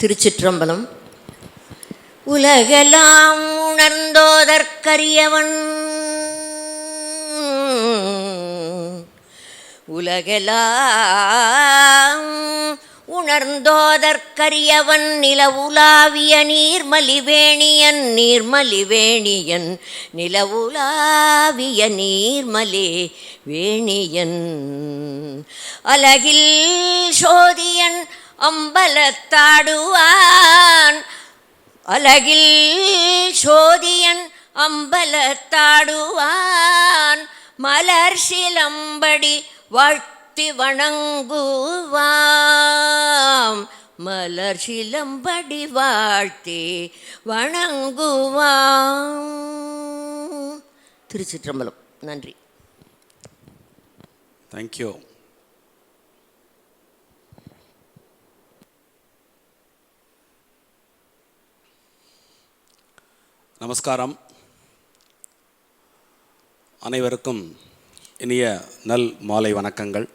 திருச்சிற்றம்பலம். உலகெல்லாம் உணர்ந்தோதற்கரியவன், உலகெல்லாம் உணர்ந்தோதற்கரியவன், நிலவுலாவிய நீர்மலிவேணியன், நீர்மலிவேணியன், நிலவுலாவிய நீர்மலி வேணியன், அலகில் சோதியன் அம்பலத்தாடுவான், அலகில் சோதியன் அம்பலத்தாடுவான், மலர் சிலம்படி வாழ்த்தி வணங்குவாம், மலர் சிலம்படி வாழ்த்தி வணங்குவாம். திருச்சிற்றம்பலம். நன்றி. தேங்க்யூ. நமஸ்காரம். அனைவருக்கும் இனிய நல் மாலை வணக்கங்கள்.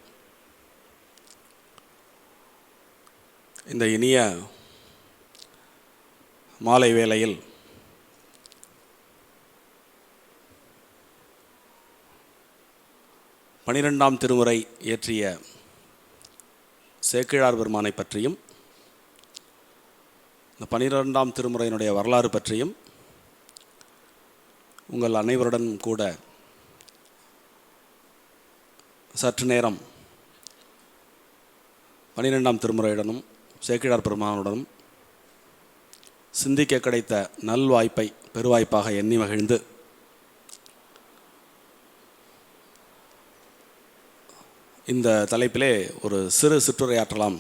இந்த இனிய மாலை வேளையில் பனிரெண்டாம் திருமுறை இயற்றிய சேக்கிழார் பெருமானை பற்றியும், இந்த 12ஆம் திருமுறையினுடைய வரலாறு பற்றியும் உங்கள் அனைவருடன் கூட சற்று நேரம் 12ஆம் திருமுறையுடனும் சேக்கிழார் பெருமானுடனும் சிந்திக்க கிடைத்த நல்வாய்ப்பை பெருவாய்ப்பாக எண்ணி மகிழ்ந்து இந்த தலைப்பிலே ஒரு சிறு சிற்றுரையாற்றலாம்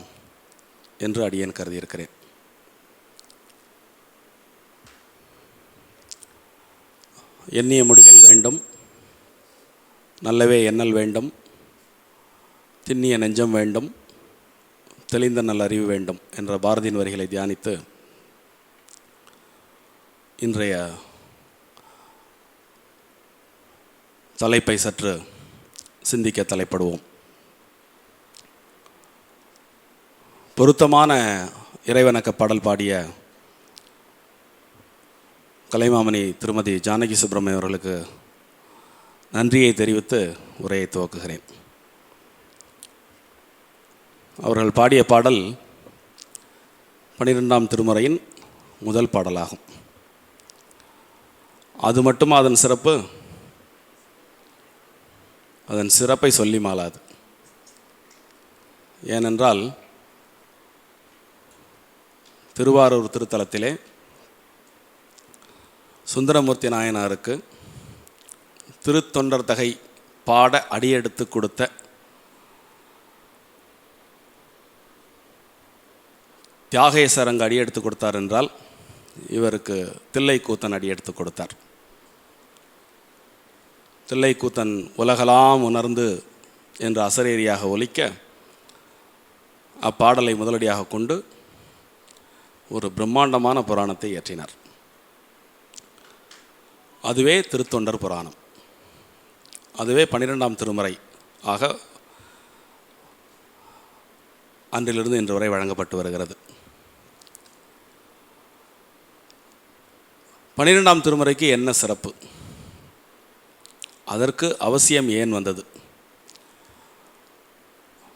என்று அடியேன் கருதியிருக்கிறேன். எண்ணிய முடிகள் வேண்டும், நல்லவே எண்ணல் வேண்டும், திண்ணிய நெஞ்சம் வேண்டும், தெளிந்த நல்ல அறிவு வேண்டும் என்ற பாரதியின் வரிகளை தியானித்து இன்றைய தலைப்பை சற்று சிந்திக்க தலைப்படுவோம். பொருத்தமான இறைவணக்க பாடல் பாடிய கலைமாமணி திருமதி ஜானகி சுப்ரமணியம் அவர்களுக்கு நன்றியை தெரிவித்து உரையை துவக்குகிறேன். அவர்கள் பாடிய பாடல் 12ஆம் திருமுறையின் முதல் பாடலாகும். அது மட்டுமா அதன் சிறப்பு? அதன் சிறப்பை சொல்லி மாளாது. ஏனென்றால் திருவாரூர் திருத்தலத்திலே சுந்தரமூர்த்தி நாயனாருக்கு திருத்தொண்டர் தகை பாட அடியெடுத்து கொடுத்த தியாகேசரங்க அடியெடுத்து கொடுத்தார் என்றால் இவருக்கு தில்லைக்கூத்தன் அடியெடுத்து கொடுத்தார். தில்லைக்கூத்தன் உலகலாம் உணர்ந்து என்று அசரேரியாக ஒலிக்க அப்பாடலை முதலடியாக கொண்டு ஒரு பிரம்மாண்டமான புராணத்தை இயற்றினார். அதுவே திருத்தொண்டர் புராணம். அதுவே 12ஆம் திருமுறை ஆக அன்றிலிருந்து இன்று வரை வழங்கப்பட்டு வருகிறது. 12ஆம் திருமுறைக்கு என்ன சிறப்பு? அதற்கு அவசியம் ஏன் வந்தது?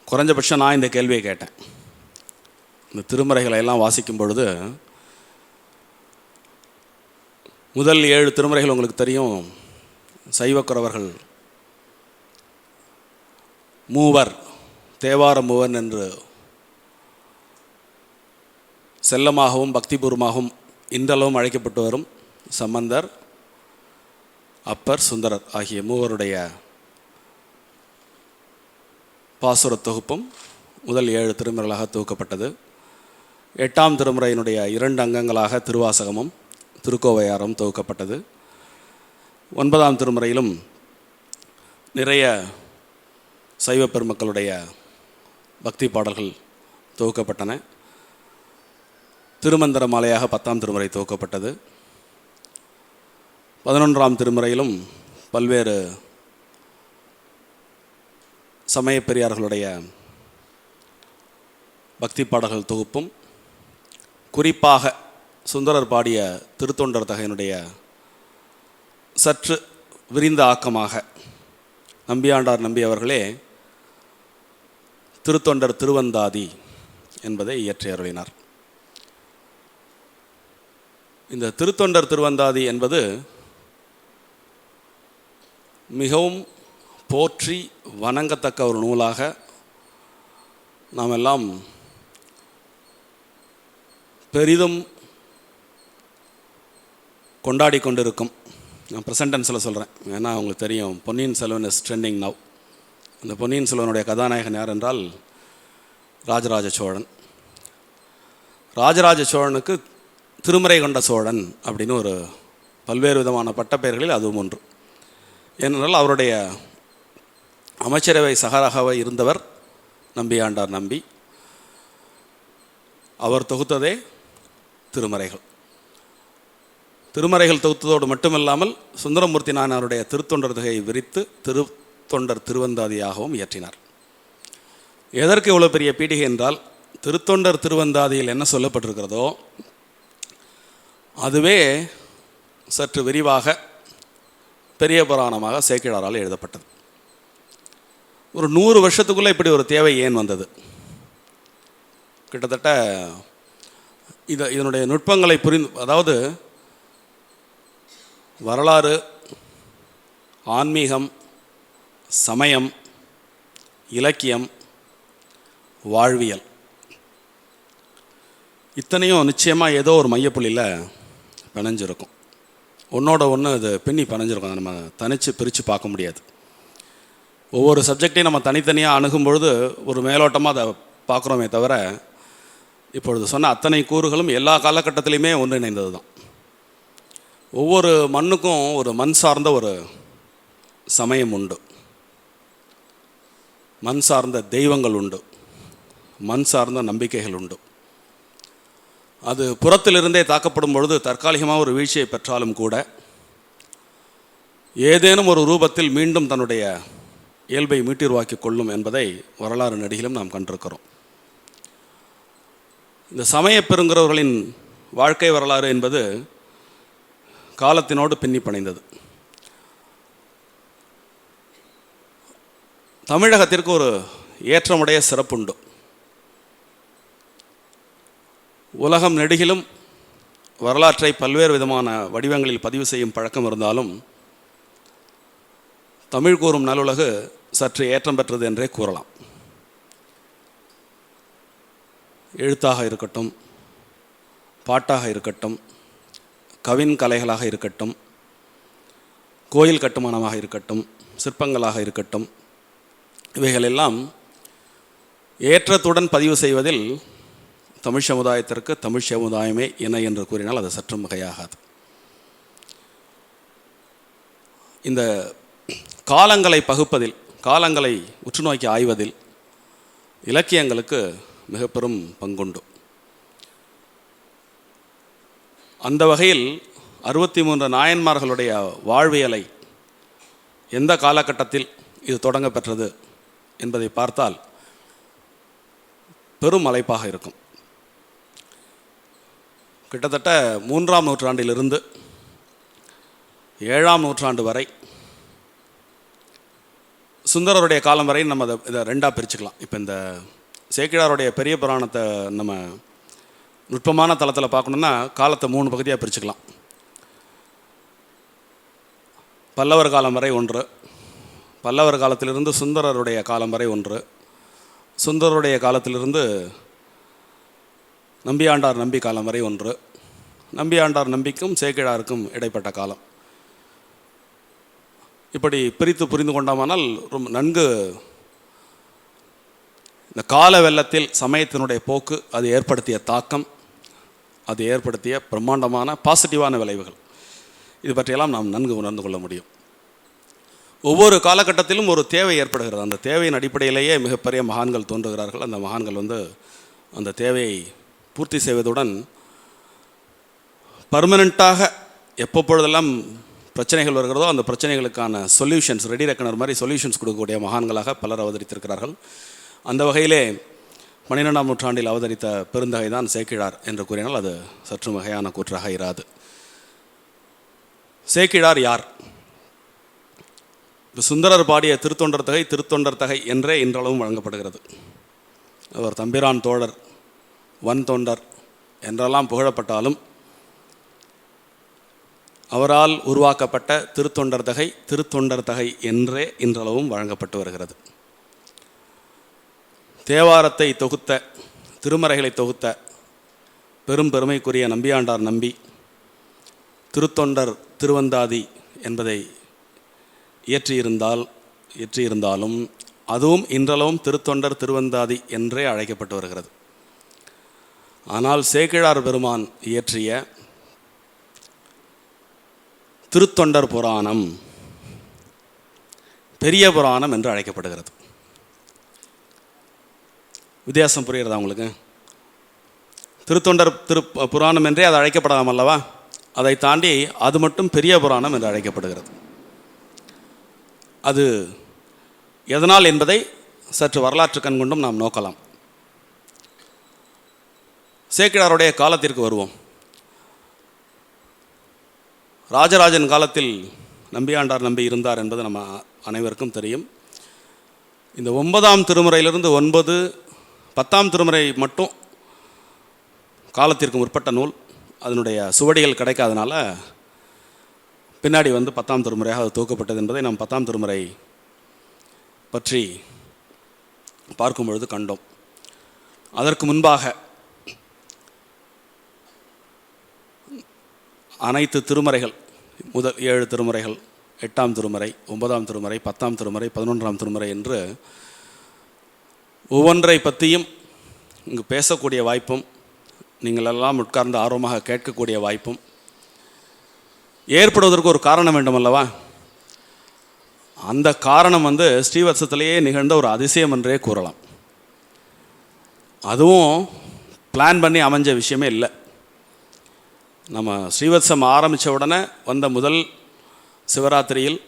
குறைஞ்சபட்சம் நான் இந்த கேள்வியை கேட்டேன். இந்த திருமுறைகளை எல்லாம் வாசிக்கும் பொழுது முதல் 7 திருமுறைகள் உங்களுக்கு தெரியும். சைவக்குறவர்கள் மூவர், தேவார மூவன் என்று செல்லமாகவும் பக்திபூர்வமாகவும் இன்றளவும் அழைக்கப்பட்டு வரும் சம்பந்தர், அப்பர், சுந்தரர் ஆகிய மூவருடைய பாசுர தொகுப்பும் முதல் 7 திருமுறைகளாக தொகுக்கப்பட்டது. 8ஆம் திருமுறையினுடைய 2 அங்கங்களாக திருவாசகமும் திருக்கோவையாரும் தொகுக்கப்பட்டது. 9ஆம் திருமுறையிலும் நிறைய சைவ பெருமக்களுடைய பக்தி பாடல்கள் தொகுக்கப்பட்டன. திருமந்திர மாலையாக 10ஆம் திருமுறை தொகுக்கப்பட்டது. 11ஆம் திருமுறையிலும் பல்வேறு சமய பெரியார்களுடைய பக்தி பாடல்கள் தொகுப்பும் குறிப்பாக சுந்தரர் பாடிய திருத்தொண்டர் தகையினுடைய சற்று விரிந்த ஆக்கமாக நம்பியாண்டார் நம்பி அவர்களே திருத்தொண்டர் திருவந்தாதி என்பதை இயற்றி அருளினார். இந்த திருத்தொண்டர் திருவந்தாதி என்பது மிகவும் போற்றி வணங்கத்தக்க ஒரு நூலாக நாம் எல்லாம் பெரிதும் கொண்டாடி கொண்டிருக்கும். நான் ப்ரெசன்ட் டென்ஸில் சொல்கிறேன், ஏன்னா உங்களுக்கு தெரியும் Ponniyin Selvan is trending now. அந்த பொன்னியின் செல்வனுடைய கதாநாயகன் யார் என்றால் ராஜராஜ சோழன். ராஜராஜ சோழனுக்கு திருமறை கொண்ட சோழன் அப்படின்னு ஒரு பல்வேறு விதமான பட்டப்பெயர்களில் அதுவும் ஒன்று. ஏனென்றால் அவருடைய அமைச்சரவை சகாராகவே இருந்தவர் நம்பியாண்டார் நம்பி. அவர் தொகுத்ததே திருமறைகள். திருமறைகள் தொகுத்ததோடு மட்டுமில்லாமல் சுந்தரமூர்த்தி நாயனாருடைய திருத்தொண்டர் தொகையை விரித்து திருத்தொண்டர் திருவந்தாதியாகவும் இயற்றினார். எதற்கு இவ்வளோ பெரிய பீடிகை என்றால், திருத்தொண்டர் திருவந்தாதியில் என்ன சொல்லப்பட்டிருக்கிறதோ அதுவே சற்று விரிவாக பெரிய புராணமாக சேக்கிழாரால் எழுதப்பட்டது. ஒரு 100 வருஷத்துக்குள்ளே இப்படி ஒரு தேவை ஏன் வந்தது? கிட்டத்தட்ட இதனுடைய நுட்பங்களை புரிந்து, அதாவது வரலாறு, ஆன்மீகம், சமயம், இலக்கியம், வாழ்வியல் இத்தனையும் நிச்சயமாக ஏதோ ஒரு மையப்புள்ளியில் பிணைஞ்சிருக்கும். ஒன்றோட ஒன்று இது பின்னி பிணைஞ்சிருக்கும். அதை நம்ம தனித்து பிரித்து பார்க்க முடியாது. ஒவ்வொரு சப்ஜெக்டையும் நம்ம தனித்தனியாக அணுகும் பொழுது ஒரு மேலோட்டமாக அதை பார்க்குறோமே தவிர, இப்பொழுது சொன்ன அத்தனை கூறுகளும் எல்லா காலகட்டத்திலையுமே ஒன்றிணைந்தது தான். ஒவ்வொரு மண்ணுக்கும் ஒரு மண் சார்ந்த ஒரு சமயம் உண்டு, மண் சார்ந்த தெய்வங்கள் உண்டு, மண் சார்ந்த நம்பிக்கைகள் உண்டு. அது புறத்திலிருந்தே தாக்கப்படும் பொழுது தற்காலிகமாக ஒரு வீழ்ச்சியை பெற்றாலும் கூட ஏதேனும் ஒரு ரூபத்தில் மீண்டும் தன்னுடைய இயல்பை மீட்டிருவாக்கி கொள்ளும் என்பதை வரலாறு நெடுகிலும் நாம் கண்டிருக்கிறோம். இந்த சமய பெருங்குறவர்களின் வாழ்க்கை வரலாறு என்பது காலத்தினோடு பின்னி பிணைந்தது. தமிழகத்திற்கு ஒரு ஏற்றமுடைய சிறப்புண்டு. உலகம் நெடுகிலும் வரலாற்றை பல்வேறு விதமான வடிவங்களில் பதிவு செய்யும் பழக்கம் இருந்தாலும் தமிழ் கூறும் நல்லுலகு சற்று ஏற்றம் பெற்றது என்றே கூறலாம். எழுத்தாக இருக்கட்டும், பாட்டாக இருக்கட்டும், கவின் கலைகளாக இருக்கட்டும், கோயில் கட்டுமானமாக இருக்கட்டும், சிற்பங்களாக இருக்கட்டும், இவைகளெல்லாம் ஏற்றத்துடன் பதிவு செய்வதில் தமிழ் சமுதாயத்திற்கு தமிழ் சமுதாயமே இணை என்று கூறினால் அது சற்றும் மிகையாகாது. இந்த காலங்களை பகுப்பதில், காலங்களை உற்றுநோக்கி ஆய்வதில் இலக்கியங்களுக்கு மிக பெரும் பங்குண்டு. அந்த வகையில் 63 நாயன்மார்களுடைய வாழ்வியலை எந்த காலகட்டத்தில் இது தொடங்க பெற்றது என்பதை பார்த்தால் பெரும் அழைப்பாக இருக்கும். கிட்டத்தட்ட 3ஆம் நூற்றாண்டிலிருந்து 7ஆம் நூற்றாண்டு வரை, சுந்தரருடைய காலம் வரை நம்ம இதை ரெண்டாக பிரிச்சுக்கலாம். இப்போ இந்த சேக்கிழாருடைய பெரிய புராணத்தை நம்ம நுட்பமான தளத்தில் பார்க்கணுன்னா காலத்தை 3 பகுதியாக பிரிச்சுக்கலாம். பல்லவர் காலம் வரை ஒன்று, பல்லவர் காலத்திலிருந்து சுந்தரருடைய காலம் வரை ஒன்று, சுந்தரருடைய காலத்திலிருந்து நம்பியாண்டார் நம்பி காலம் வரை ஒன்று, நம்பியாண்டார் நம்பிக்கும் சேக்கிழாருக்கும் இடைப்பட்ட காலம். இப்படி பிரித்து புரிந்து கொண்டோமானால் ரொம்ப நன்கு இந்த கால வெள்ளத்தில் சமயத்தினுடைய போக்கு, அது ஏற்படுத்திய தாக்கம், அது ஏற்படுத்திய பிரம்மாண்டமான பாசிட்டிவான விளைவுகள், இது பற்றியெல்லாம் நாம் நன்கு உணர்ந்து கொள்ள முடியும். ஒவ்வொரு காலகட்டத்திலும் ஒரு தேவை ஏற்படுகிறது. அந்த தேவையின் அடிப்படையிலேயே மிகப்பெரிய மகான்கள் தோன்றுகிறார்கள். அந்த மகான்கள் அந்த தேவையை பூர்த்தி செய்வதுடன் பர்மனெண்ட்டாக எப்பப்பொழுதெல்லாம் பிரச்சனைகள் வருகிறதோ அந்த பிரச்சனைகளுக்கான சொல்யூஷன்ஸ், ரெடி ரெக்கனர் மாதிரி சொல்யூஷன்ஸ் கொடுக்கக்கூடிய மகான்களாக பலர் அவதரித்திருக்கிறார்கள். அந்த வகையிலே 12ஆம் நூற்றாண்டில் அவதரித்த பெருந்தகை தான் சேக்கிழார் என்று கூறினால் அது சற்று மிகையான கூற்றாக இராது. சேக்கிழார் யார்? சுந்தரர் பாடிய திருத்தொண்டர் தகை என்றே இன்றளவும் வழங்கப்படுகிறது. அவர் தம்பிரான் தோழர், வன் தொண்டர் என்றெல்லாம் புகழப்பட்டாலும் அவரால் உருவாக்கப்பட்ட திருத்தொண்டர் தகை என்றே இன்றளவும் வழங்கப்பட்டு வருகிறது. தேவாரத்தை தொகுத்த, திருமறைகளை தொகுத்த பெரும் பெருமைக்குரிய நம்பியாண்டார் நம்பி திருத்தொண்டர் திருவந்தாதி என்பதை இயற்றியிருந்தாலும் அதுவும் இன்றளவும் திருத்தொண்டர் திருவந்தாதி என்றே அழைக்கப்பட்டு வருகிறது. ஆனால் சேக்கிழார் பெருமான் இயற்றிய திருத்தொண்டர் புராணம் பெரிய புராணம் என்று அழைக்கப்படுகிறது. வித்தியாசம் புரிகிறதா உங்களுக்கு? திருத்தொண்டர் புராணம் என்றே அது அழைக்கப்படலாம் அல்லவா? அதை தாண்டி அது மட்டும் பெரிய புராணம் என்று அழைக்கப்படுகிறது. அது எதனால் என்பதை சற்று வரலாற்று கண் கொண்டும் நாம் நோக்கலாம். சேக்கிழாருடைய காலத்திற்கு வருவோம். ராஜராஜன் காலத்தில் நம்பியாண்டார் நம்பி இருந்தார் என்பது நம்ம அனைவருக்கும் தெரியும். இந்த 9ஆம் திருமுறையிலிருந்து 9, 10ஆம் திருமுறை மட்டும் காலத்திற்கு முற்பட்ட நூல். அதனுடைய சுவடிகள் கிடைக்காதனால பின்னாடி 10ஆம் திருமுறையாக அது தொகுக்கப்பட்டது என்பதை நாம் 10ஆம் திருமுறை பற்றி பார்க்கும் பொழுது கண்டோம். அதற்கு முன்பாக அனைத்து திருமறைகள், முதல் 7 திருமுறைகள், 8ஆம் திருமுறை, 9ஆம் திருமுறை, 10ஆம் திருமுறை, 11ஆம் திருமுறை என்று ஒவ்வொன்றை பற்றியும் இங்கு பேசக்கூடிய வாய்ப்பும், நீங்கள் எல்லாம் உட்கார்ந்து ஆர்வமாக கேட்கக்கூடிய வாய்ப்பும் ஏற்படுவதற்கு ஒரு காரணம் வேண்டும் அல்லவா? அந்த காரணம் ஸ்ரீவத்சத்திலேயே நிகழ்ந்த ஒரு அதிசயம் என்றே கூறலாம். அதுவும் பிளான் பண்ணி அமைஞ்ச விஷயமே இல்லை. நம்ம ஸ்ரீவத்சம் ஆரம்பித்த உடனே வந்த முதல் சிவராத்திரியில்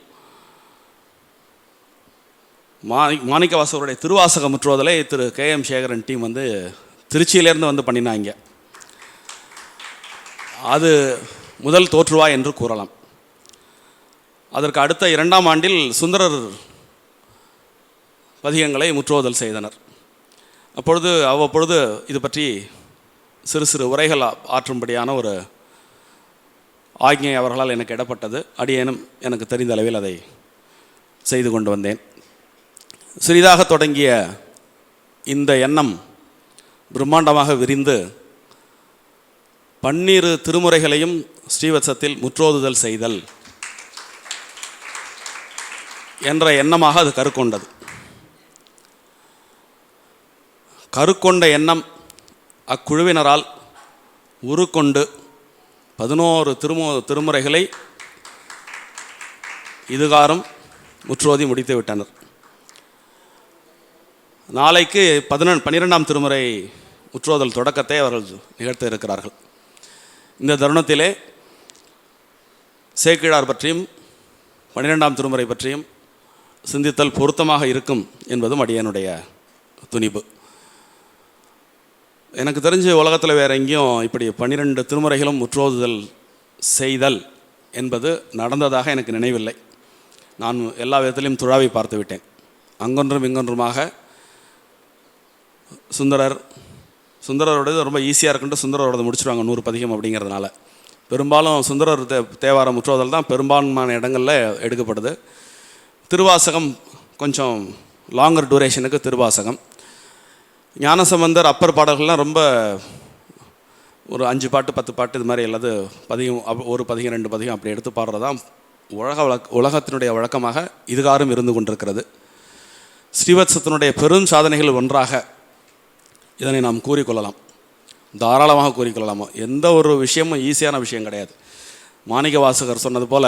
மாணிக்கவாசகருடைய திருவாசக முற்றுவதலை திரு KM சேகரன் டீம் திருச்சியிலேருந்து பண்ணினாங்க. அது முதல் தோற்றுவாய் என்று கூறலாம். அதற்கு அடுத்த 2ஆம் ஆண்டில் சுந்தரர் பதிகங்களை முற்றுவதல் செய்தனர். அவ்வப்பொழுது இது பற்றி சிறு சிறு உரைகள் ஆற்றும்படியான ஒரு ஆக்ஞை அவர்களால் எனக்கு இடப்பட்டது. அடியேனும் எனக்கு தெரிந்த அளவில் அதை செய்து கொண்டு வந்தேன். சிறிதாக தொடங்கிய இந்த எண்ணம் பிரம்மாண்டமாக விரிந்து 12 திருமுறைகளையும் ஸ்ரீவத்சத்தில் முற்றோதுதல் செய்தல் என்ற எண்ணமாக அது கருக்கொண்டது. கருக்கொண்ட எண்ணம் அக்குழுவினரால் உருக்கொண்டு 11 திருமுறைகளை இதுகாரும் முற்றோதி முடித்து விட்டனர். நாளைக்கு 12ஆம் திருமுறை முற்றோதல் தொடக்கத்தை அவர்கள் நிகழ்த்த இருக்கிறார்கள். இந்த தருணத்திலே சேக்கிழார் பற்றியும் 12ஆம் திருமுறை பற்றியும் சிந்தித்தல் பொருத்தமாக இருக்கும் என்பதும் அடியனுடைய துணிவு. எனக்கு தெரிஞ்ச உலகத்தில் வேறு எங்கேயும் இப்படி 12 திருமுறைகளும் முற்றோதுதல் செய்தல் என்பது நடந்ததாக எனக்கு நினைவில்லை. நான் எல்லா விதத்திலையும் துழாவி பார்த்து விட்டேன். அங்கொன்றும் இங்கொன்றுமாக சுந்தரரோடது ரொம்ப ஈஸியாக இருக்குன்ட்டு சுந்தரரோட முடிச்சுருவாங்க 100 பதிகம் அப்படிங்கிறதுனால. பெரும்பாலும் சுந்தரர் தேவார முற்றோதல் தான் பெரும்பான்மையான இடங்களில் எடுக்கப்படுது. திருவாசகம் கொஞ்சம் லாங்கர் டூரேஷனுக்கு திருவாசகம். ஞானசம்பந்தர் அப்பர் பாடல்கள்லாம் ரொம்ப ஒரு 5 பாட்டு 10 பாட்டு இது மாதிரி எல்லாது பதிகம், ஒரு பதிகம் 2 பதிகம் அப்படி எடுத்து பாடுறதான் உலகத்தினுடைய வழக்கமாக இதுகாரும் இருந்து கொண்டிருக்கிறது. ஸ்ரீவத்சத்தினுடைய பெரும் சாதனைகள் ஒன்றாக இதனை நாம் கூறிக்கொள்ளலாம், தாராளமாக கூறிக்கொள்ளலாமா. எந்த ஒரு விஷயமும் ஈஸியான விஷயம் கிடையாது. மாணிக்க வாசகர் சொன்னது போல்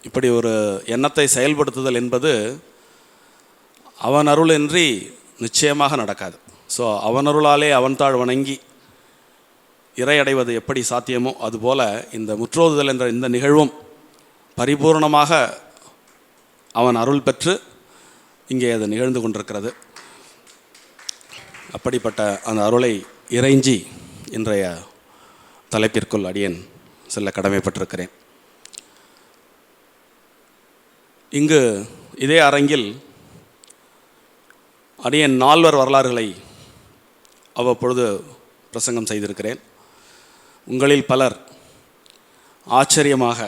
இப்படி ஒரு எண்ணத்தை செயல்படுத்துதல் என்பது அவன் அருளின்றி நிச்சயமாக நடக்காது. ஸோ அவன் அருளாலே அவன் தாழ் வணங்கி இறையடைவது எப்படி சாத்தியமோ அதுபோல் இந்த முற்றோதுதல் என்ற இந்த நிகழ்வும் பரிபூர்ணமாக அவன் அருள் பெற்று இங்கே அது நிகழ்ந்து கொண்டிருக்கிறது. அப்படிப்பட்ட அந்த அருளை இறைஞ்சி இன்றைய தலைப்பிற்குள் அடியேன் செல்ல கடமைப்பட்டிருக்கிறேன். இங்கு இதே அரங்கில் அடியேன் 4 வரலாறுகளை அவ்வப்பொழுது பிரசங்கம் செய்திருக்கிறேன். உங்களில் பலர் ஆச்சரியமாக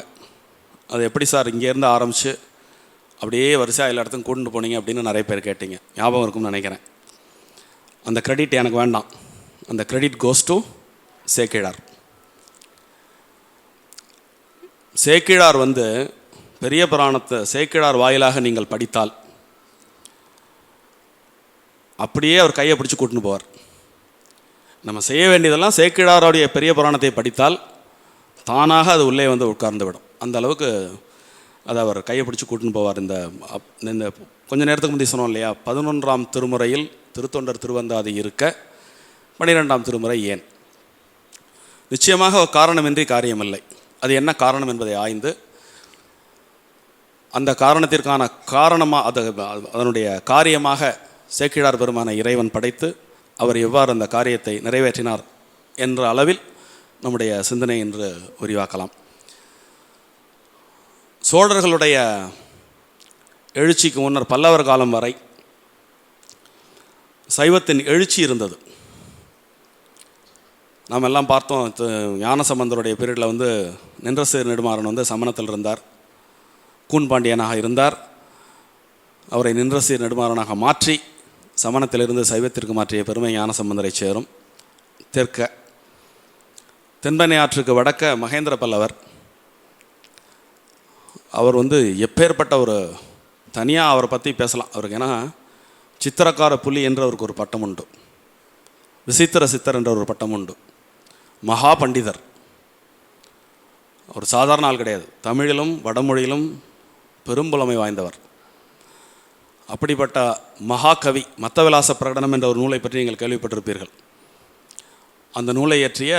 அது எப்படி சார் இங்கேருந்து ஆரம்பித்து அப்படியே வரிசையாக எல்லா இடத்துக்கும் கூட்டிட்டு போனீங்க அப்படின்னு நிறைய பேர் கேட்டீங்க. ஞாபகம் இருக்கும்னு நினைக்கிறேன். அந்த கிரெடிட் எனக்கு வேண்டாம். அந்த credit goes to Sekkizhar. Sekkizhar பெரிய புராணத்தை சேக்கிழார் வாயிலாக நீங்கள் படித்தால் அப்படியே அவர் கையை பிடிச்சி கூட்டின்னு போவார். நம்ம செய்ய வேண்டியதெல்லாம் சேக்கிழாருடைய பெரிய புராணத்தை படித்தால் தானாக அது உள்ளே உட்கார்ந்து விடும். அந்த அளவுக்கு அதை அவர் கையை பிடிச்சி கூட்டின்னு போவார். இந்த கொஞ்ச நேரத்துக்கு முந்தைய சொன்னோம் இல்லையா, 11ஆம் திருமுறையில் திருத்தொண்டர் திருவந்தாதி இருக்க 12ஆம் திருமுறை ஏன்? நிச்சயமாக காரணமின்றி காரியமில்லை. அது என்ன காரணம் என்பதை ஆய்ந்து அந்த காரணத்திற்கான அதனுடைய காரியமாக சேக்கிழார் பெருமான இறைவன் படைத்து அவர் எவ்வாறு அந்த காரியத்தை நிறைவேற்றினார் என்ற அளவில் நம்முடைய சிந்தனை என்று விரிவாக்கலாம். சோழர்களுடைய எழுச்சிக்கு முன்னர் பல்லவர் காலம் வரை சைவத்தின் எழுச்சி இருந்தது. நாம் எல்லாம் பார்த்தோம். ஞானசம்பந்தருடைய பீரியடில் நின்றசீர் நெடுமாறன் சமணத்தில் இருந்தார். கூன்பாண்டியனாக இருந்தார். அவரை நின்றசீர் நெடுமாறனாக மாற்றி சமணத்திலிருந்து சைவத்திற்கு மாற்றிய பெருமை ஞானசம்பந்தரை சேரும். தென்பெண்ணை ஆற்றுக்கு வடக்க மகேந்திர பல்லவர் அவர் எப்பேற்பட்ட ஒரு தனியாக அவரை பற்றி பேசலாம். அவருக்கு ஏன்னா சித்திரக்கார புலி என்ற அவருக்கு ஒரு பட்டம் உண்டு. விசித்திர சித்தர் என்ற ஒரு பட்டம் உண்டு. மகா பண்டிதர். ஒரு சாதாரண ஆள் கிடையாது. தமிழிலும் வடமொழியிலும் பெரும்புலமை வாய்ந்தவர். அப்படிப்பட்ட மகாகவி மத்தவிலாச பிரகடனம் என்ற ஒரு நூலை பற்றி நீங்கள் கேள்விப்பட்டிருப்பீர்கள். அந்த நூலை இயற்றிய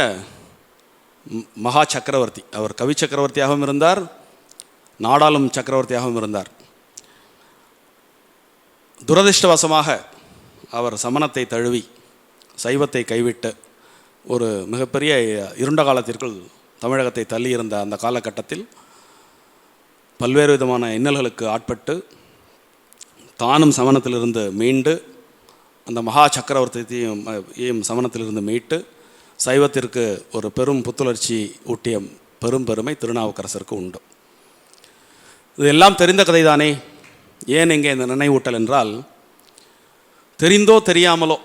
மகா சக்கரவர்த்தி. அவர் கவி சக்கரவர்த்தியாகவும் இருந்தார், நாடாளும் சக்கரவர்த்தியாகவும் இருந்தார். துரதிர்ஷ்டவசமாக அவர் சமணத்தை தழுவி சைவத்தை கைவிட்டு ஒரு மிகப்பெரிய இருண்ட காலத்திற்குள் தமிழகத்தை தள்ளியிருந்த அந்த காலகட்டத்தில் பல்வேறு விதமான இன்னல்களுக்கு ஆட்பட்டு தானும் சமணத்திலிருந்து மீண்டு அந்த மகா சக்கரவர்த்தியையும் சமணத்திலிருந்து மீட்டு சைவத்திற்கு ஒரு பெரும் புத்துணர்ச்சி ஊட்டிய பெரும் பெருமை திருநாவுக்கரசருக்கு உண்டு. இதெல்லாம் தெரிந்த கதை தானே. ஏன் இங்கே இந்த நினைவூட்டல் என்றால், தெரிந்தோ தெரியாமலோ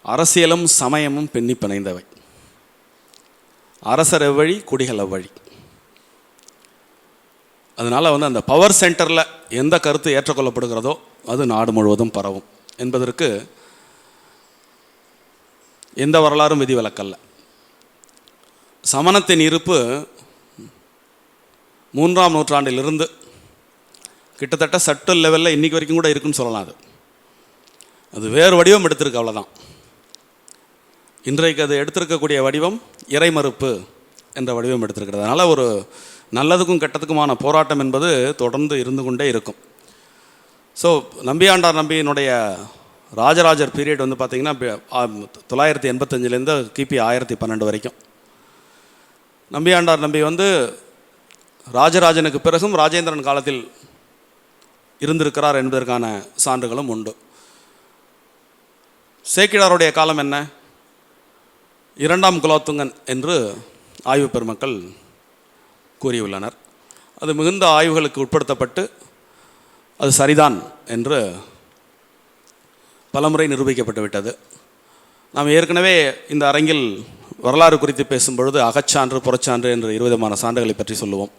அரசியலும் சமயமும் பின்னி பிணைந்தவை. அரசர் எவ்வழி, குடிகள் எவ்வழி. அதனால் அந்த பவர் சென்டரில் எந்த கருத்து ஏற்றுக்கொள்ளப்படுகிறதோ அது நாடு முழுவதும் பரவும் என்பதற்கு எந்த வரலாறும் விதிவிலக்கல்ல. சமணத்தின் இருப்பு 3ஆம் நூற்றாண்டிலிருந்து கிட்டத்தட்ட சட்டல் லெவலில் இன்றைக்கி வரைக்கும் கூட இருக்குன்னு சொல்லலாம். அது வேறு வடிவம் எடுத்திருக்கு, அவ்வளோதான். இன்றைக்கு அது எடுத்திருக்கக்கூடிய வடிவம் இறைமறுப்பு என்ற வடிவம் எடுத்திருக்கிறது. அதனால் ஒரு நல்லதுக்கும் கெட்டதுக்குமான போராட்டம் என்பது தொடர்ந்து இருந்து கொண்டே இருக்கும். ஸோ நம்பியாண்டார் நம்பியினுடைய ராஜராஜர் பீரியட் பார்த்திங்கன்னா 985 கிபி 1012 வரைக்கும். நம்பியாண்டார் நம்பி ராஜராஜனுக்கு பிறகும் ராஜேந்திரன் காலத்தில் இருந்திருக்கிறார் என்பதற்கான சான்றுகளும் உண்டு. சேக்கிழாருடைய காலம் என்ன? 2ஆம் குலோத்துங்கன் என்று ஆய்வு பெருமக்கள் கூறியுள்ளனர். அது மிகுந்த ஆய்வுகளுக்கு உட்படுத்தப்பட்டு அது சரிதான் என்று பலமுறை நிரூபிக்கப்பட்டு விட்டது. நாம் ஏற்கனவே இந்த அரங்கில் வரலாறு குறித்து பேசும்பொழுது அகச்சான்று புறச்சான்று என்று 2 விதமான சான்றுகளை பற்றி சொல்லுவோம்.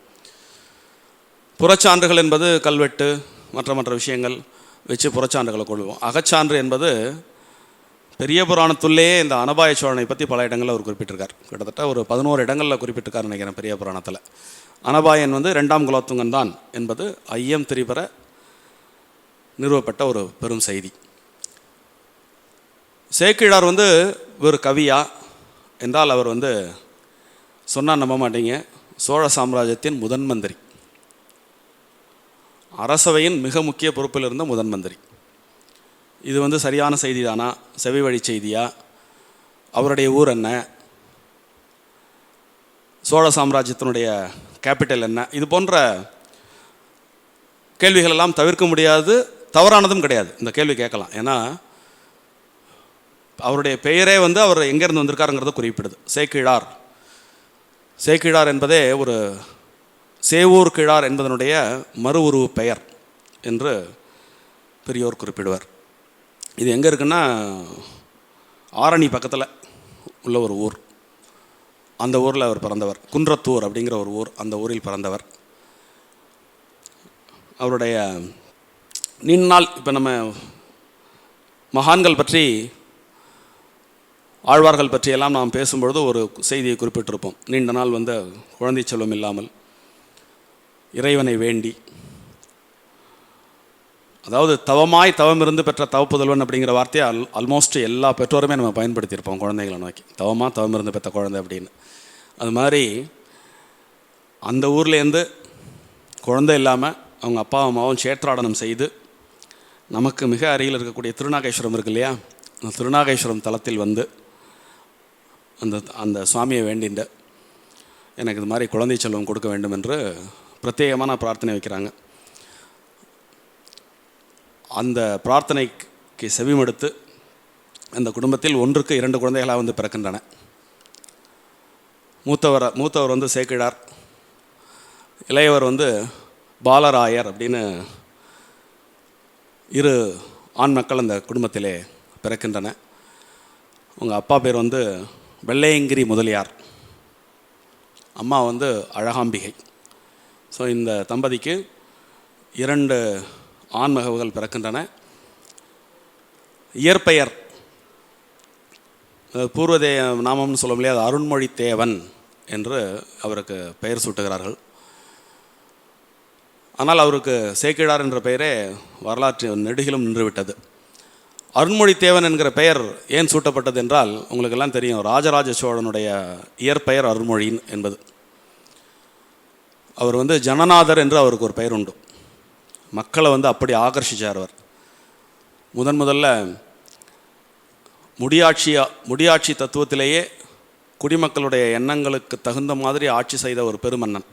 புறச்சான்றுகள் என்பது கல்வெட்டு மற்ற விஷயங்கள் வச்சு புறச்சான்றுகளை கொள்வோம். அகச்சான்று என்பது பெரிய புராணத்துள்ளே இந்த அனபாய சோழனை பற்றி பல இடங்களில் அவர் குறிப்பிட்டிருக்கார். கிட்டத்தட்ட ஒரு 11 இடங்களில் குறிப்பிட்டிருக்கார் நினைக்கிறேன் பெரிய புராணத்தில். அனபாயன் 2ஆம் குலோத்துங்கன் தான் என்பது ஐயம் திரிபுர நிறுவப்பட்ட ஒரு பெரும் செய்தி. சேக்கிழார் ஒரு கவியா என்றால் அவர் சொன்னால் நம்ப மாட்டீங்க, சோழ சாம்ராஜ்யத்தின் முதன் மந்திரி, அரசவையின் மிக முக்கிய பொறுப்பில் இருந்த முதன் மந்திரி. இது வந்து சரியான செய்தி தானா, செவி வழி செய்தியா, அவருடைய ஊர் என்ன, சோழ சாம்ராஜ்யத்தினுடைய கேபிட்டல் என்ன, இது போன்ற கேள்விகள் எல்லாம் தவிர்க்க முடியாது, தவறானதும் கிடையாது. இந்த கேள்வி கேட்கலாம். ஏன்னா அவருடைய பெயரே வந்து அவர் எங்கேருந்து வந்திருக்காருங்கிறத குறிப்பிடுது. சேக்கிழார். சேக்கிழார் என்பதே ஒரு சேவூர் கிழார் என்பதனுடைய மறு உருவு பெயர் என்று பெரியோர் குறிப்பிடுவார். இது எங்கே இருக்குன்னா ஆரணி பக்கத்தில் உள்ள ஒரு ஊர். அந்த ஊரில் அவர் பிறந்தவர். குன்றத்தூர் அப்படிங்கிற ஒரு ஊர், அந்த ஊரில் பிறந்தவர். அவருடைய நீண்ட நாள், இப்போ நம்ம மகான்கள் பற்றி, ஆழ்வார்கள் பற்றியெல்லாம் நாம் பேசும்பொழுது ஒரு செய்தியை குறிப்பிட்டிருப்போம். நீண்ட நாள் வந்து குழந்தை செல்வம் இல்லாமல் இறைவனை வேண்டி, அதாவது தவமாய் தவம் இருந்து பெற்ற தவப்புதல்வன் அப்படிங்கிற வார்த்தையை ஆல்மோஸ்ட் எல்லா பெற்றோருமே நம்ம பயன்படுத்தியிருப்போம் குழந்தைகளை நோக்கி. தவமாக தவம் இருந்து பெற்ற குழந்தை அப்படின்னு. அது மாதிரி அந்த ஊர்லேருந்து குழந்தை இல்லாமல் அவங்க அப்பா அம்மாவும் சேற்றாடனம் செய்து நமக்கு மிக அருகில் இருக்கக்கூடிய திருநாகேஸ்வரம் இருக்கு இல்லையா, அந்த திருநாகேஸ்வரம் தலத்தில் வந்து அந்த சுவாமியை வேண்டின்ற எனக்கு இது மாதிரி குழந்தை செல்வம் கொடுக்க வேண்டும் என்று பிரத்யேகமான பிரார்த்தனை வைக்கிறாங்க. அந்த பிரார்த்தனைக்கு செவிமடுத்து அந்த குடும்பத்தில் 1க்கு 2 குழந்தைகளாக வந்து பிறக்கின்றன. மூத்தவர் வந்து சேக்கிழார், இளையவர் வந்து பாலராயர் அப்படின்னு 2 ஆண் மக்கள் அந்த குடும்பத்திலே பிறக்கின்றன. உங்கள் அப்பா பேர் வந்து வெள்ளையங்கிரி முதலியார், அம்மா வந்து அழகாம்பிகை. ஸோ இந்த தம்பதிக்கு 2 ஆண்மகவுகள் பிறக்கின்றன. இயற்பெயர் பூர்வதே நாமம்னு சொல்ல முடியாது, அருண்மொழி தேவன் என்று அவருக்கு பெயர் சூட்டுகிறார்கள். ஆனால் அவருக்கு சேக்கிழார் என்ற பெயரே வரலாற்று நெடுகிலும் நின்றுவிட்டது. அருண்மொழி தேவன் என்கிற பெயர் ஏன் சூட்டப்பட்டது என்றால், உங்களுக்கெல்லாம் தெரியும், ராஜராஜ சோழனுடைய இயற்பெயர் அருண்மொழின் என்பது. அவர் வந்து ஜனநாதர் என்று அவருக்கு ஒரு பெயர் உண்டு. மக்களை வந்து அப்படி ஆகர்ஷிச்சார் அவர். முதல்ல முடியாட்சி தத்துவத்திலேயே குடிமக்களுடைய எண்ணங்களுக்கு தகுந்த மாதிரி ஆட்சி செய்த ஒரு பெருமன்னன்,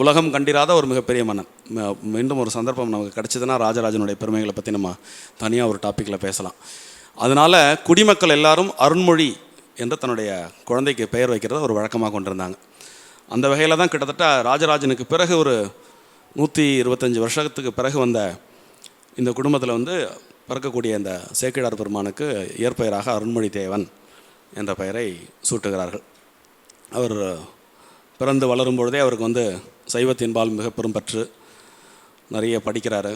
உலகம் கண்டிராத ஒரு மிகப்பெரிய மன்னன். மீண்டும் ஒரு சந்தர்ப்பம் நமக்கு கிடச்சிதுன்னா ராஜராஜனுடைய பெருமைகளை பற்றி நம்ம தனியாக ஒரு டாப்பிக்கில் பேசலாம். அதனால் குடிமக்கள் எல்லாரும் அருண்மொழி என்று தன்னுடைய குழந்தைக்கு பெயர் வைக்கிறத ஒரு வழக்கமாக கொண்டிருந்தாங்க. அந்த வகையில் தான் கிட்டத்தட்ட ராஜராஜனுக்கு பிறகு ஒரு 125 வருஷத்துக்கு பிறகு வந்த இந்த குடும்பத்தில் வந்து பிறக்கக்கூடிய இந்த சேக்கிழார் பெருமானுக்கு இயற்பெயராக அருண்மொழி தேவன் என்ற பெயரை சூட்டுகிறார்கள். அவர் பிறந்து வளரும் பொழுதே அவருக்கு வந்து சைவத்தின்பால் மிக பெரும் பற்று, நிறைய படிக்கிறாரு.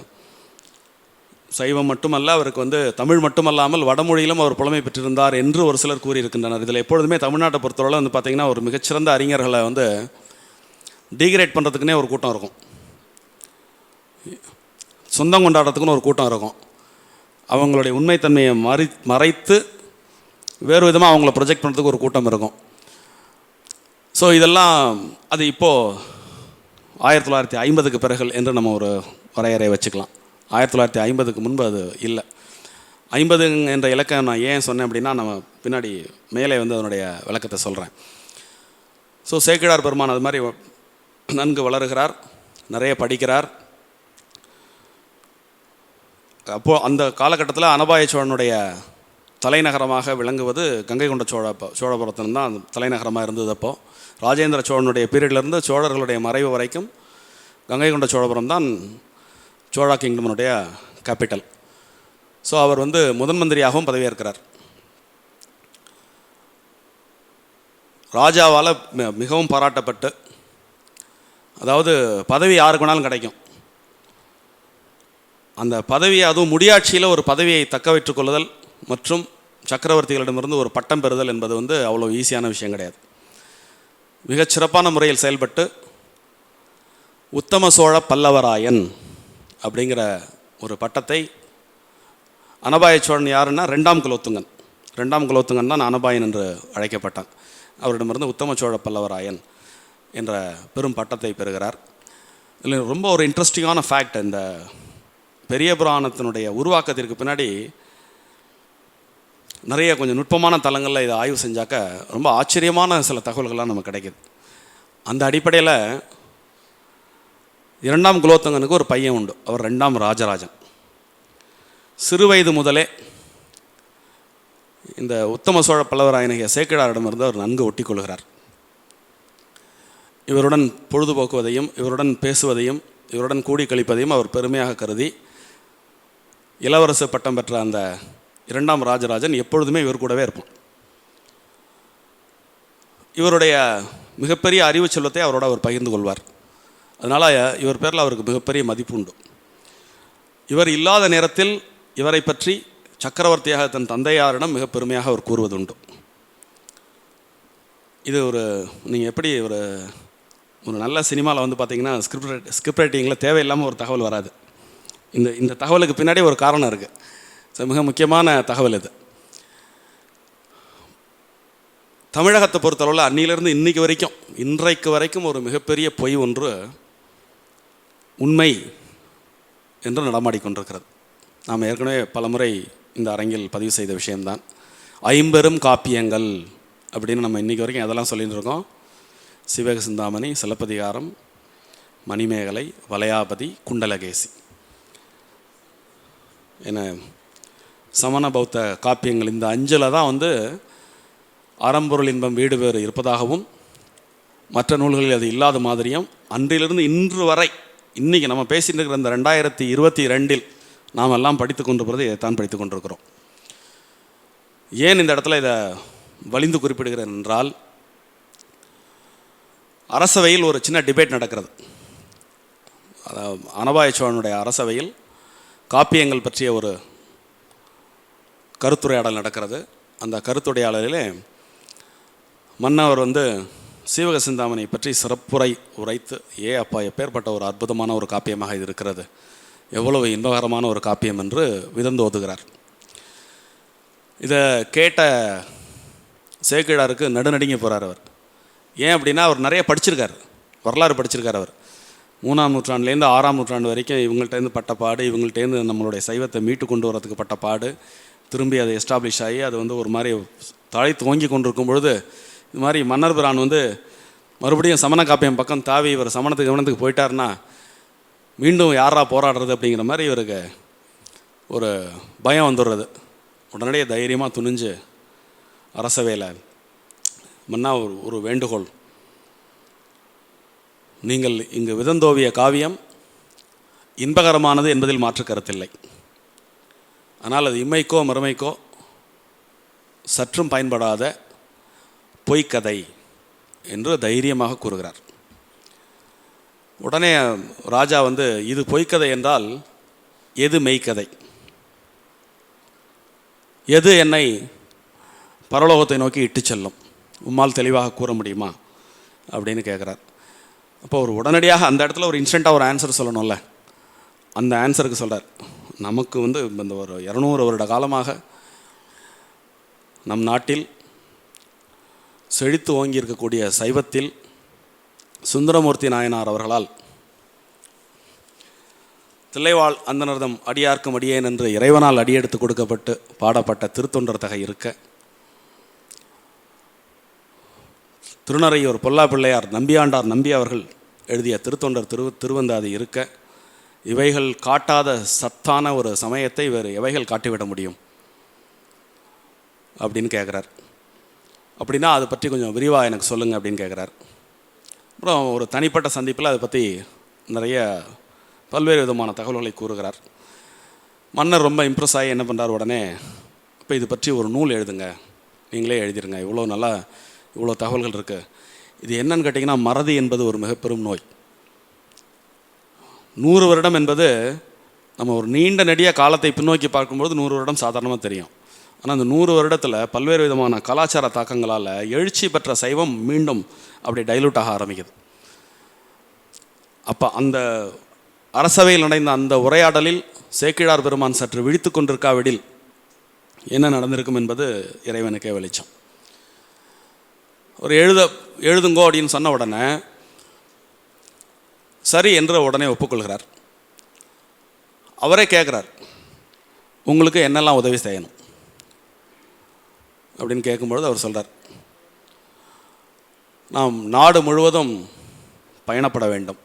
சைவம் மட்டுமல்ல, அவருக்கு வந்து தமிழ் மட்டுமல்லாமல் வடமொழியிலும் அவர் புலமை பெற்றிருந்தார் என்று ஒரு சிலர் கூறியிருக்கின்றனர். இதில் எப்பொழுதுமே தமிழ்நாட்டை பொறுத்தவரை வந்து பார்த்திங்கன்னா ஒரு மிகச்சிறந்த அறிஞர்களை வந்து டீக்ரேட் பண்ணுறதுக்குன்னே ஒரு கூட்டம் இருக்கும், சொந்தம் கொண்டாடுறதுக்குன்னு ஒரு கூட்டம் இருக்கும். அவங்களுடைய உண்மைத்தன்மையை மறைத்து வேறு விதமாக அவங்கள ப்ரொஜெக்ட் பண்ணுறதுக்கு ஒரு கூட்டம் இருக்கும். ஸோ இதெல்லாம் அது இப்போது 1950க்கு பிறகு என்று நம்ம ஒரு வரையறை வச்சுக்கலாம். 1950க்கு முன்பு அது இல்லை. 50 என்ற இலக்கம் நான் ஏன் சொன்னேன் அப்படின்னா, நம்ம பின்னாடி மேலே வந்து அதனுடைய விளக்கத்தை சொல்கிறேன். ஸோ சேக்கிழார் பெருமான் அது மாதிரி நன்கு வளருகிறார், நிறைய படிக்கிறார். அப்போது அந்த காலகட்டத்தில் அனபாய சோழனுடைய தலைநகரமாக விளங்குவது கங்கை கொண்ட சோழபுரத்தின் தான் தலைநகரமாக இருந்தது. அப்போது ராஜேந்திர சோழனுடைய பீரியட்லேருந்து சோழர்களுடைய மறைவு வரைக்கும் கங்கை கொண்ட சோழபுரம் தான் சோழா கிங்டமனுடைய கேபிட்டல். ஸோ அவர் வந்து முதன் மந்திரியாகவும் பதவியேற்கிறார். ராஜாவால் மிகவும் பாராட்டப்பட்டு, அதாவது பதவி யாருக்கு வேணாலும் கிடைக்கும், அந்த பதவியை, அதுவும் முடியாட்சியில் ஒரு பதவியை தக்க வைத்துக் கொள்ளுதல் மற்றும் சக்கரவர்த்திகளிடமிருந்து ஒரு பட்டம் பெறுதல் என்பது வந்து அவ்வளோ ஈஸியான விஷயம் கிடையாது. மிகச்சிறப்பான முறையில் செயல்பட்டு உத்தம சோழ பல்லவராயன் அப்படிங்கிற ஒரு பட்டத்தை, அனபாய சோழன் யாருன்னா 2ஆம் குலோத்துங்கன். 2ஆம் குலோத்துங்கன் தான் அனபாயன் என்று அழைக்கப்பட்டான். அவரிடமிருந்து உத்தம சோழ பல்லவராயன் என்ற பெரும் பட்டத்தை பெறுகிறார். இதில் ரொம்ப ஒரு இன்ட்ரெஸ்டிங்கான ஃபேக்ட், இந்த பெரிய புராணத்தினுடைய உருவாக்கத்திற்கு பின்னாடி நிறைய கொஞ்சம் நுட்பமான தளங்களில் இதை ஆய்வு செஞ்சாக்க ரொம்ப ஆச்சரியமான சில தகவல்கள்லாம் நமக்கு கிடைக்கிது. அந்த அடிப்படையில் 2ஆம் குலோத்துங்கனுக்கு ஒரு பையன் உண்டு. அவர் 2ஆம் ராஜராஜன். சிறு வயது முதலே இந்த உத்தம சோழ பல்லவராயனிய சேக்கிழாரிடமிருந்து அவர் நன்கு ஒட்டி கொள்கிறார். இவருடன் பொழுதுபோக்குவதையும் இவருடன் பேசுவதையும் இவருடன் கூடி கழிப்பதையும் அவர் பெருமையாக கருதி இளவரசு பட்டம் பெற்ற அந்த 2ஆம் ராஜராஜன் எப்பொழுதுமே இவர் கூடவே இருப்பான். இவருடைய மிகப்பெரிய அறிவு செல்வத்தை அவரோட அவர் பகிர்ந்து கொள்வார். அதனால் இவர் பேரில் அவருக்கு மிகப்பெரிய மதிப்பு உண்டு. இவர் இல்லாத நேரத்தில் இவரை பற்றி சக்கரவர்த்தியாக தன் தந்தையாரிடம் மிக பெருமையாக அவர் கூறுவதுண்டு. இது நீங்கள் எப்படி ஒரு நல்ல சினிமாவில் வந்து பார்த்தீங்கன்னா ஸ்கிரிப்ட் ரைட்டிங்கில் தேவையில்லாமல் ஒரு தகவல் வராது. இந்த தகவலுக்கு பின்னாடி ஒரு காரணம் இருக்குது. ஸோ மிக முக்கியமான தகவல் இது. தமிழகத்தை பொறுத்தளவில் அன்னியிலிருந்து இன்றைக்கு வரைக்கும் ஒரு மிகப்பெரிய பொய் ஒன்று உண்மை என்று நடமாடிக்கொண்டிருக்கிறது. நாம் ஏற்கனவே பலமுறை இந்த அரங்கில் பதிவு செய்த விஷயம்தான். 50 காப்பியங்கள் அப்படின்னு நம்ம இன்றைக்கி வரைக்கும் எதெல்லாம் சொல்லிட்டு இருக்கோம்? சிவக சிந்தாமணி, சிலப்பதிகாரம், மணிமேகலை, வளையாபதி, குண்டலகேசி என சமண பௌத்த காப்பியங்கள். இந்த 5 தான் வந்து அறம்பொருள் இன்பம் வீடு வேறு இருப்பதாகவும் மற்ற நூல்களில் அது இல்லாத மாதிரியும் அன்றிலிருந்து இன்று வரை இன்றைக்கி நம்ம பேசிட்டு இருக்கிற இந்த 2022 நாம் எல்லாம் படித்து கொண்டு போகிறது இதைத்தான் படித்து கொண்டிருக்கிறோம். ஏன் இந்த இடத்துல இதை வலிந்து குறிப்பிடுகிறேன் என்றால், அரசவையில் ஒரு சின்ன டிபேட் நடக்கிறது. அனபாய சோழனுடைய அரசவையில் காப்பியங்கள் பற்றிய ஒரு கருத்துரையாடல் நடக்கிறது. அந்த கருத்துரையாடலிலே மன்னவர் வந்து சீவக சிந்தாமணி பற்றி சிறப்புரை உரைத்து, அப்பா எப்பேற்பட்ட ஒரு அற்புதமான ஒரு காப்பியமாக இது இருக்கிறது, எவ்வளவு இன்பகரமான ஒரு காப்பியம் என்று விதந்து ஓதுகிறார். இதை கேட்ட சேக்கிழாருக்கு நடுநடுங்கி போகிறார் அவர். ஏன் அப்படின்னா, அவர் நிறைய படிச்சிருக்கார், வரலாறு படிச்சிருக்கார். அவர் 3ஆம் நூற்றாண்டுலேருந்து 6ஆம் நூற்றாண்டு வரைக்கும் இவங்கள்ட்டேருந்து பட்டப்பாடு, இவங்கள்ட்டேருந்து நம்மளுடைய சைவத்தை மீட்டு கொண்டு வரதுக்கு பட்டப்பாடு, திரும்பி அதை எஸ்டாப்ளிஷ் ஆகி அது வந்து ஒரு மாதிரி தலை துவங்கி கொண்டிருக்கும் பொழுது இது மாதிரி மன்னர் பிரான் வந்து மறுபடியும் சமண காப்பியம் பக்கம் தாவி இவர் சமணத்துக்கு கவனத்துக்கு போயிட்டார்னா மீண்டும் யாரா போராடுறது அப்படிங்கிற மாதிரி இவருக்கு ஒரு பயம் வந்துடுறது. உடனடியே தைரியமாக துணிஞ்சு அரசவையில், மன்னா ஒரு வேண்டுகோள், நீங்கள் இங்கு விதந்தோவிய காவியம் இன்பகரமானது என்பதில் மாற்று கருத்தில்லை. ஆனால் அது இம்மைக்கோ மறுமைக்கோ சற்றும் பயன்படாத பொய்க்கதை என்று தைரியமாக கூறுகிறார். உடனே ராஜா வந்து, இது பொய்க்கதை என்றால் எது மெய்க்கதை, எது என்னை பரலோகத்தை நோக்கி இட்டு செல்லும், உம்மால் தெளிவாக கூற முடியுமா அப்படின்னு கேட்குறார். அப்போ ஒரு உடனடியாக அந்த இடத்துல ஒரு இன்ஸ்டண்ட்டாக ஒரு ஆன்சர் சொல்லணும்ல, அந்த ஆன்சருக்கு சொல்கிறார், நமக்கு வந்து இந்த ஒரு 200 வருட காலமாக நம் நாட்டில் செழித்து ஓங்கி இருக்கக்கூடிய சைவத்தில் சுந்தரமூர்த்தி நாயனார் அவர்களால் தில்லைவாழ் அந்தனர்தம் அடியார்க்கும் அடியேன் என்று இறைவனால் அடியெடுத்து கொடுக்கப்பட்டு பாடப்பட்ட திருத்தொண்டர் தகை இருக்க, திருநறையூர் பொல்லா பிள்ளையார் நம்பியாண்டார் நம்பி அவர்கள் எழுதிய திருத்தொண்டர் திருவந்தாதி இருக்க, இவைகள் காட்டாத சத்தான ஒரு சமயத்தை வேறு எவைகள் காட்டிவிட முடியும் அப்படின்னு கேட்குறார். அப்படின்னா அதை பற்றி கொஞ்சம் விரிவாக எனக்கு சொல்லுங்கள் அப்படின்னு கேட்குறார். அப்புறம் ஒரு தனிப்பட்ட சந்திப்பில் அதை பற்றி நிறைய பல்வேறு விதமான தகவல்களை கூறுகிறார். மன்னர் ரொம்ப இம்ப்ரெஸ் ஆகி என்ன பண்ணுறார், உடனே இப்போ இது பற்றி ஒரு நூல் எழுதுங்க, நீங்களே எழுதிருங்க, இவ்வளோ தகவல்கள் இருக்குது. இது என்னன்னு கேட்டிங்கன்னா, மறதி என்பது ஒரு மிகப்பெரும் நோய். 100 வருடம் என்பது நம்ம ஒரு நீண்ட நெடிய காலத்தை பின்னோக்கி பார்க்கும்போது 100 வருடம் சாதாரணமாக தெரியும். ஆனால் அந்த 100 வருடத்தில் பல்வேறு விதமான கலாச்சார தாக்கங்களால் எழுச்சி பெற்ற சைவம் மீண்டும் அப்படி டைலூட் ஆக ஆரம்பிக்குது. அப்போ அந்த அரசவையில் நடந்த அந்த உரையாடலில் சேக்கிழார் பெருமான் சற்று விழித்து கொண்டிருக்காவிடில் என்ன நடந்திருக்கும் என்பது இறைவனுக்கே வெளிச்சம். ஒரு எழுதுங்கோ அப்படின்னு சொன்ன உடனே சரி என்று உடனே ஒப்புக்கொள்கிறார். அவரே கேட்குறார், உங்களுக்கு என்னெல்லாம் உதவி செய்யணும். அப்படின்னு கேட்கும்பொழுது அவர் சொல்கிறார், நாம் நாடு முழுவதும் பயணப்பட வேண்டும்.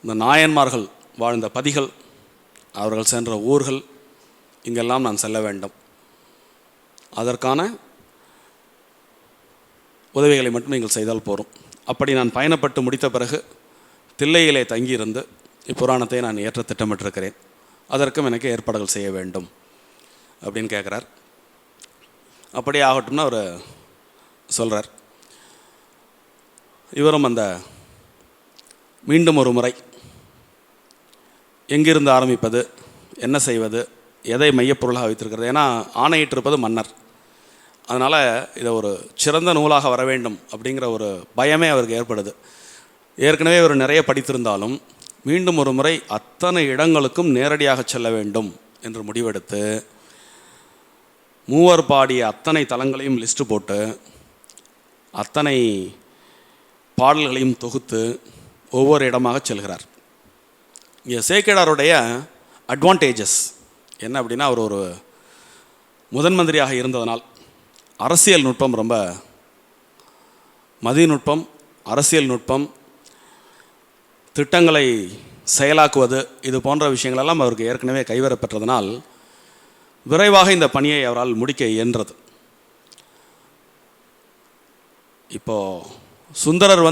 இந்த நாயன்மார்கள் வாழ்ந்த பதிகள், அவர்கள் சென்ற ஊர்கள், இங்கெல்லாம் நான் செல்ல வேண்டும். அதற்கான உதவிகளை மட்டும் நீங்கள் செய்தால் போரும். அப்படி நான் பயணப்பட்டு முடித்த பிறகு தில்லையிலே தங்கியிருந்து இப்புராணத்தை நான் ஏற்ற திட்டமிட்டிருக்கிறேன். அதற்கும் எனக்கு ஏற்பாடுகள் செய்ய வேண்டும் அப்படின்னு கேட்குறார். அப்படியே ஆகட்டும்னு அவர் சொல்கிறார். இவரும் அந்த மீண்டும் ஒரு முறை எங்கிருந்து ஆரம்பிப்பது, என்ன செய்வது, எதை மையப்பொருளாக வைத்திருக்கிறது. ஏன்னா ஆணையிட்டிருப்பது மன்னர். அதனால் இதை ஒரு சிறந்த நூலாக வர வேண்டும் அப்படிங்கிற ஒரு பயமே அவருக்கு ஏற்படுது. ஏற்கனவே அவர் நிறைய படித்திருந்தாலும் மீண்டும் ஒரு முறை அத்தனை இடங்களுக்கும் நேரடியாக செல்ல வேண்டும் என்று முடிவெடுத்து மூவர் பாடிய அத்தனை தலங்களையும் லிஸ்ட்டு போட்டு அத்தனை பாடல்களையும் தொகுத்து ஒவ்வொரு இடமாக செல்கிறார். இங்கே சேக்கிழாருடைய அட்வான்டேஜஸ் என்ன அப்படின்னா, அவர் ஒரு முதன் மந்திரியாக இருந்ததனால் அரசியல் நுட்பம், ரொம்ப மதிநுட்பம், அரசியல் நுட்பம், திட்டங்களை செயலாக்குவது, இது போன்ற விஷயங்களெல்லாம் அவருக்கு ஏற்கனவே கைவரப்பெற்றதனால் விரைவாக இந்த பணியை அவரால் முடிக்க இயன்றது. இப்போது சுந்தரர்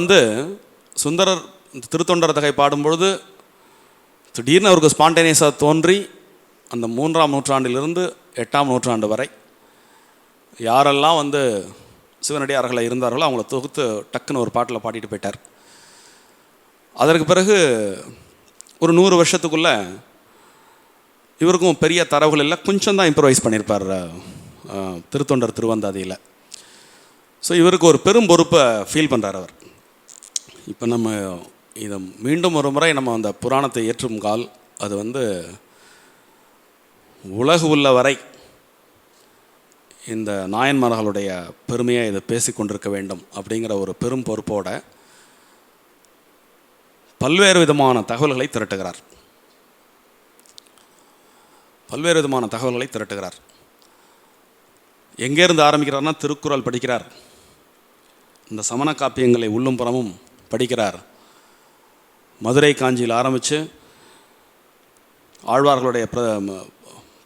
திருத்தொண்டர் தகை பாடும்பொழுது திடீர்னு அவருக்கு ஸ்பான்டேனியஸாக தோன்றி அந்த 3ஆம் நூற்றாண்டிலிருந்து 8ஆம் நூற்றாண்டு வரை யாரெல்லாம் சிவனடியார்களை இருந்தார்களோ அவங்கள தொகுத்து டக்குன்னு ஒரு பாட்டில் பாடிட்டு போயிட்டார். அதற்கு பிறகு ஒரு 100 வருஷத்துக்குள்ளே இவருக்கும் பெரிய தரவுகள் இல்லை, கொஞ்சம் தான் இம்ப்ரவைஸ் பண்ணியிருப்பார் திருத்தொண்டர் திருவந்தாதியில். ஸோ இவருக்கு ஒரு பெரும் பொறுப்பை ஃபீல் பண்ணுறார் அவர். இப்போ நம்ம இதை மீண்டும் ஒரு முறை நம்ம அந்த புராணத்தை ஏற்றும் கால் அது உலகு உள்ள வரை இந்த நாயன்மார்களுடைய பெருமையை இதை பேசி கொண்டிருக்க வேண்டும் அப்படிங்கிற ஒரு பெரும் பொறுப்போட பல்வேறு விதமான தகவல்களை திரட்டுகிறார். எங்கேருந்து ஆரம்பிக்கிறார்னா, திருக்குறள் படிக்கிறார், இந்த சமண காப்பியங்களை உள்ளும் புறமும் படிக்கிறார். மதுரை காஞ்சியில் ஆரம்பித்து ஆழ்வார்களுடைய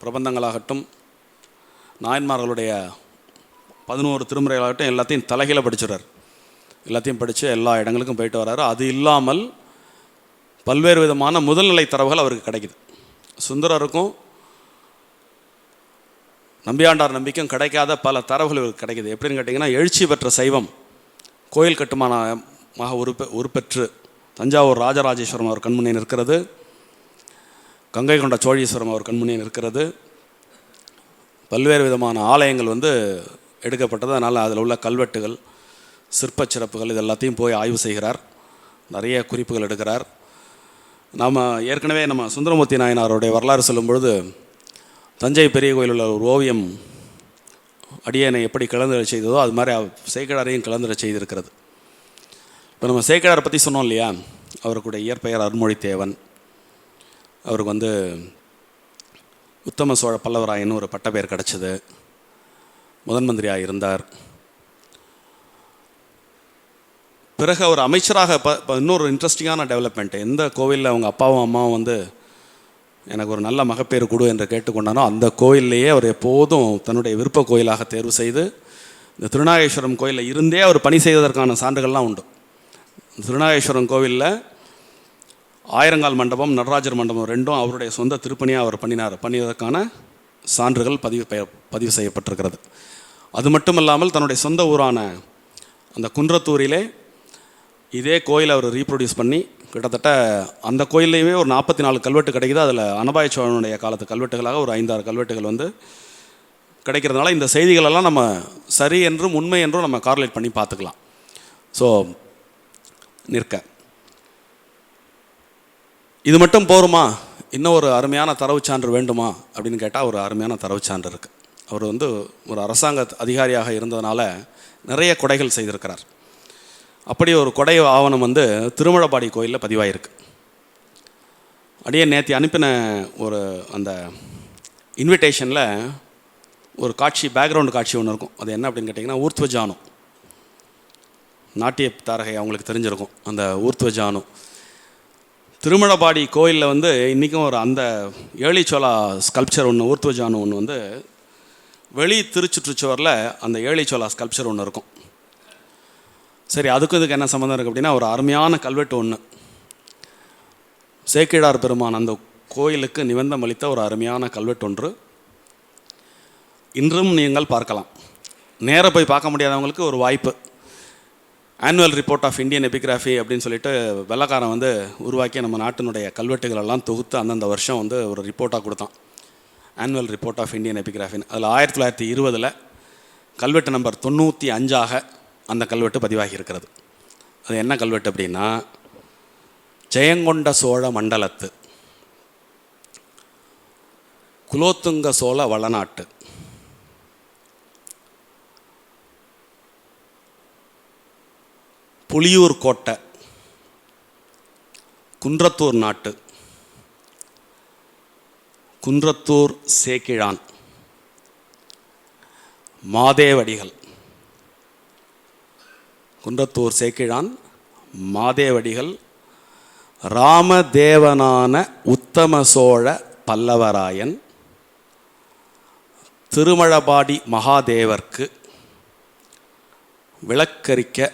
பிரபந்தங்களாகட்டும், நாயன்மார்களுடைய 11 திருமுறைகளாகட்டும், எல்லாத்தையும் தலைகீழ படிச்சுறார். எல்லாத்தையும் படித்து எல்லா இடங்களுக்கும் போயிட்டு வர்றாரு. அது இல்லாமல் பல்வேறு விதமான முதல்நிலை தரவுகள் அவருக்கு கிடைக்குது. சுந்தரருக்கும் நம்பியாண்டார் நம்பிக்கும் கிடைக்காத பல தரவுகள் இவருக்கு கிடைக்குது. எப்படின்னு கேட்டிங்கன்னா, எழுச்சி பெற்ற சைவம் கோயில் கட்டுமானமாக உருப்பெற்று தஞ்சாவூர் ராஜராஜேஸ்வரம் அவர் கண்முன்னே நிற்கிறது, கங்கை கொண்ட சோழீஸ்வரம் அவர் கண்முன்னே நிற்கிறது. பல்வேறு விதமான ஆலயங்கள் எடுக்கப்பட்டது. அதனால் அதில் உள்ள கல்வெட்டுகள், சிற்ப சிறப்புகள், இது எல்லாத்தையும் போய் ஆய்வு செய்கிறார். நிறைய குறிப்புகள் எடுக்கிறார். நாம் ஏற்கனவே நம்ம சுந்தரமூர்த்தி நாயனாருடைய வரலாறு சொல்லும் பொழுது தஞ்சை பெரிய கோயிலில் உள்ள ஒரு ஓவியம் அடியனை எப்படி கலந்துரை செய்ததோ அது மாதிரி சேக்கிழாரையும் கலந்துரை செய்திருக்கிறது. இப்போ நம்ம சேக்கிழாரை பற்றி சொன்னோம் இல்லையா, அவருக்குடைய இயற்பெயர் அருண்மொழித்தேவன். அவருக்கு உத்தம சோழ பல்லவராயன்னு ஒரு பட்டப்பெயர் கிடச்சிது. முதன் மந்திரியாக இருந்தார். பிறகு அவர் அமைச்சராக இன்னொரு இன்ட்ரெஸ்டிங்கான டெவலப்மெண்ட், எந்த கோவிலில் அவங்க அப்பாவும் அம்மாவும் எனக்கு ஒரு நல்ல மகப்பேறு கொடு என்று கேட்டுக்கொண்டானோ அந்த கோயில்லையே அவர் எப்போதும் தன்னுடைய விருப்ப கோயிலாக தேர்வு செய்து, இந்த திருநாகேஸ்வரம் கோயிலில் இருந்தே அவர் பணி செய்வதற்கான சான்றுகள்லாம் உண்டு. திருநாகேஸ்வரம் கோவிலில் ஆயிரங்கால் மண்டபம், நடராஜர் மண்டபம் ரெண்டும் அவருடைய சொந்த திருப்பணியாக அவர் பண்ணியதற்கான சான்றுகள் பதிவு செய்யப்பட்டிருக்கிறது. அது மட்டும் இல்லாமல் தன்னுடைய சொந்த ஊரான அந்த குன்றத்தூரிலே இதே கோயிலை அவர் ரீப்ரொடியூஸ் பண்ணி கிட்டத்தட்ட அந்த கோயிலையுமே ஒரு 44 கல்வெட்டு கிடைக்குது. அதில் அனபாய சோழனுடைய காலத்து கல்வெட்டுகளாக ஒரு 5-6 கல்வெட்டுகள் கிடைக்கிறதுனால இந்த செய்திகளெல்லாம் நம்ம சரி என்றும் உண்மை என்றும் நம்ம கார்லேட் பண்ணி பார்த்துக்கலாம். ஸோ இது மட்டும் போருமா, இன்னும் ஒரு அருமையான தரவு சான்று வேண்டுமா அப்படின்னு கேட்டால் ஒரு அருமையான தரவு சான்று இருக்குது. அவர் ஒரு அரசாங்க அதிகாரியாக இருந்ததுனால நிறைய கொடைகள் செய்திருக்கிறார். அப்படி ஒரு கொடை ஆவணம் திருமழபாடி கோயிலில் பதிவாயிருக்கு. அடியே நேற்று அனுப்பின அந்த இன்விடேஷனில் ஒரு காட்சி, பேக்ரவுண்டு காட்சி ஒன்று இருக்கும். அது என்ன அப்படின்னு கேட்டிங்கன்னா, ஊர்த்வஜானு, நாட்டிய தாரகை அவங்களுக்கு தெரிஞ்சிருக்கும். அந்த ஊர்த்வஜானு திருமழபாடி கோயிலில் வந்து இன்றைக்கும் ஒரு அந்த ஏர்லி சோழா ஸ்கல்ப்சர் ஒன்று, ஊர்த்வஜானு ஒன்று வந்து வெளி திருச்சுற்றுச்சுவரில் அந்த ஏர்லி சோழா ஸ்கல்ப்சர் ஒன்று இருக்கும். சரி, அதுக்கும் இதுக்கு என்ன சம்மந்தம் இருக்குது அப்படின்னா, ஒரு அருமையான கல்வெட்டு ஒன்று, சேக்கிழார் பெருமான் அந்த கோயிலுக்கு நிபந்தம் அளித்த ஒரு அருமையான கல்வெட்டு ஒன்று இன்றும் நீங்கள் பார்க்கலாம். நேராக போய் பார்க்க முடியாதவங்களுக்கு ஒரு வாய்ப்பு. Annual report of Indian epigraphy அப்படின்னு சொல்லிட்டு வெள்ளக்காரன் வந்து உருவாக்கி நம்ம நாட்டினுடைய கல்வெட்டுகளெல்லாம் தொகுத்து அந்தந்த வருஷம் வந்து ஒரு ரிப்போர்ட்டாக கொடுத்தான். ஆனுவல் ரிப்போர்ட் ஆஃப் இந்தியன் எபிகிராஃபின்னு. அதில் 1920 கல்வெட்டு நம்பர் 95 அந்த கல்வெட்டு பதிவாகி இருக்கிறது. அது என்ன கல்வெட்டு அப்படின்னா, ஜெயங்கொண்ட சோழ மண்டலத்து குலோத்துங்க சோழ வளநாட்டு புலியூர் கோட்டை குன்றத்தூர் நாட்டு குன்றத்தூர் சேக்கிழான் மாதேவடிகள், குன்றத்தூர் சேக்கிழான் மாதேவடிகள் ராமதேவனான உத்தம சோழ பல்லவராயன் திருமழபாடி மகாதேவர்க்கு விளக்கரிக்க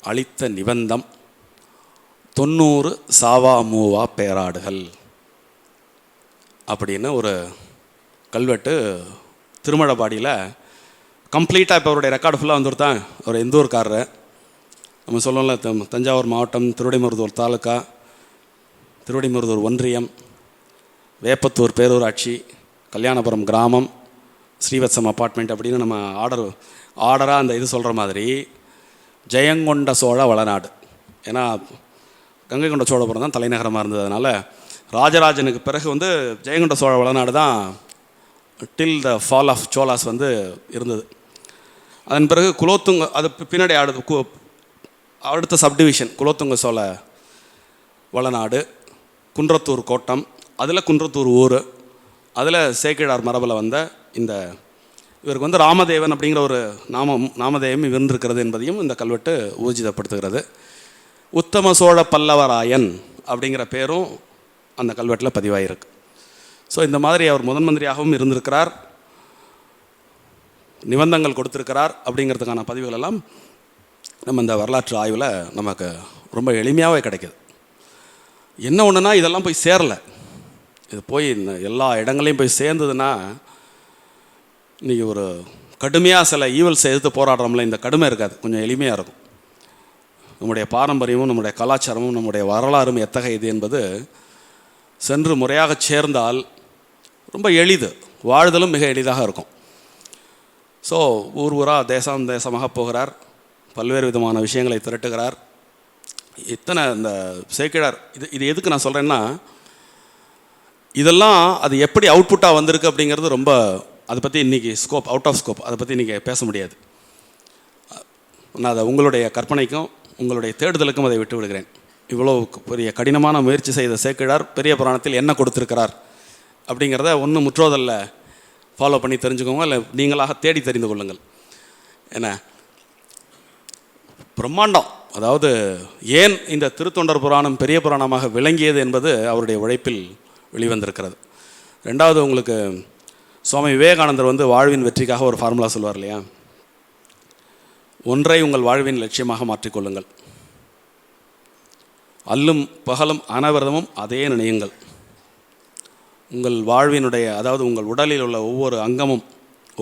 அளித்த நிபந்தம் 90 சாவா மூவா பேராடுகள் அப்படின்னு ஒரு கல்வெட்டு திருமழபாடியில் கம்ப்ளீட்டாக. இப்போ அவருடைய ரெக்கார்டு ஃபுல்லாக வந்துருத்தான். அவர் எந்த ஊருக்காரர், நம்ம சொல்லல, தஞ்சாவூர் மாவட்டம், திருவிடைமருதூர் தாலுக்கா, திருவிடைமருதூர் ஒன்றியம், வேப்பத்தூர் பேரூராட்சி, கல்யாணபுரம் கிராமம், ஸ்ரீவத்சம் அப்பார்ட்மெண்ட் அப்படின்னு நம்ம ஆர்டராக அந்த இது சொல்கிற மாதிரி ஜெயங்கொண்ட சோழ வளநாடு. ஏன்னா கங்கை கொண்ட சோழபுரம் தான் தலைநகரமாக இருந்தது. அதனால் ராஜராஜனுக்கு பிறகு வந்து ஜெயங்கொண்ட சோழ வளநாடு தான் டில் த ஃபால் ஆஃப் சோலாஸ் வந்து இருந்தது. அதன் பிறகு குலோத்துங்க, அது பின்னாடி அடுத்த சப்டிவிஷன் குலோத்துங்க சோழ வளநாடு, குன்றத்தூர் கோட்டம், அதில் குன்றத்தூர் ஊர், அதில் சேக்கிழார் மரபில் வந்த இந்த இவருக்கு வந்து ராமதேவன் அப்படிங்கிற ஒரு நாமதேயம் இருந்திருக்கிறது என்பதையும் இந்த கல்வெட்டு ஊர்ஜிதப்படுத்துகிறது. உத்தம சோழ பல்லவராயன் அப்படிங்கிற பேரும் அந்த கல்வெட்டில் பதிவாயிருக்கு. ஸோ இந்த மாதிரி அவர் முதன் மந்திரியாகவும் இருந்திருக்கிறார், நிபந்தங்கள் கொடுத்திருக்கிறார் அப்படிங்கிறதுக்கான பதிவுகள் எல்லாம் நம்ம இந்த வரலாற்று ஆய்வில் நமக்கு ரொம்ப எளிமையாகவே கிடைக்கிது. என்ன ஒன்றுனா, இதெல்லாம் போய் சேரலை. இது போய் எல்லா இடங்களையும் போய் சேர்ந்ததுன்னா, இன்றைக்கி ஒரு கடுமையாக சில ஈவல்ஸ் எதிர்த்து போராடுறோம்ல, இந்த கடுமை இருக்காது, கொஞ்சம் எளிமையாக இருக்கும். நம்முடைய பாரம்பரியமும் நம்முடைய கலாச்சாரமும் நம்முடைய வரலாறும் எத்தகையது என்பது சென்று முறையாக சேர்ந்தால் ரொம்ப எளிது, வாழ்தலும் மிக எளிதாக இருக்கும். ஸோ ஊராக தேசமாக போகிறார், பல்வேறு விதமான விஷயங்களை திரட்டுகிறார். இத்தனை இந்த சேக்கிழார் இது எதுக்கு நான் சொல்கிறேன்னா, இதெல்லாம் அது எப்படி அவுட்புட்டாக வந்திருக்கு அப்படிங்கிறது ரொம்ப, அதை பற்றி இன்றைக்கி அவுட் ஆஃப் ஸ்கோப், அதை பற்றி இன்றைக்கி பேச முடியாது. நான் அதை உங்களுடைய கற்பனைக்கும் உங்களுடைய தேடுதலுக்கும் அதை விட்டு விடுகிறேன். இவ்வளோ பெரிய கடினமான முயற்சி செய்த சேக்கிழார் பெரிய புராணத்தில் என்ன கொடுத்துருக்கிறார் அப்படிங்கிறத ஒன்று முற்றோதல்ல ஃபாலோ பண்ணி தெரிஞ்சுக்கோங்க, இல்லை நீங்களாக தேடி தெரிந்து கொள்ளுங்கள். என்ன பிரம்மாண்டம், அதாவது ஏன் இந்த திருத்தொண்டர் புராணம் பெரிய புராணமாக விளங்கியது என்பது அவருடைய உழைப்பில் வெளிவந்திருக்கிறது. ரெண்டாவது, உங்களுக்கு சுவாமி விவேகானந்தர் வந்து வாழ்வின் வெற்றிக்காக ஒரு ஃபார்முலா சொல்வார் இல்லையா, ஒன்றை உங்கள் வாழ்வின் லட்சியமாக மாற்றிக்கொள்ளுங்கள், அல்லும் பகலும் அனவரதமும் அதே நினையுங்கள், உங்கள் வாழ்வினுடைய, அதாவது உங்கள் உடலில் உள்ள ஒவ்வொரு அங்கமும்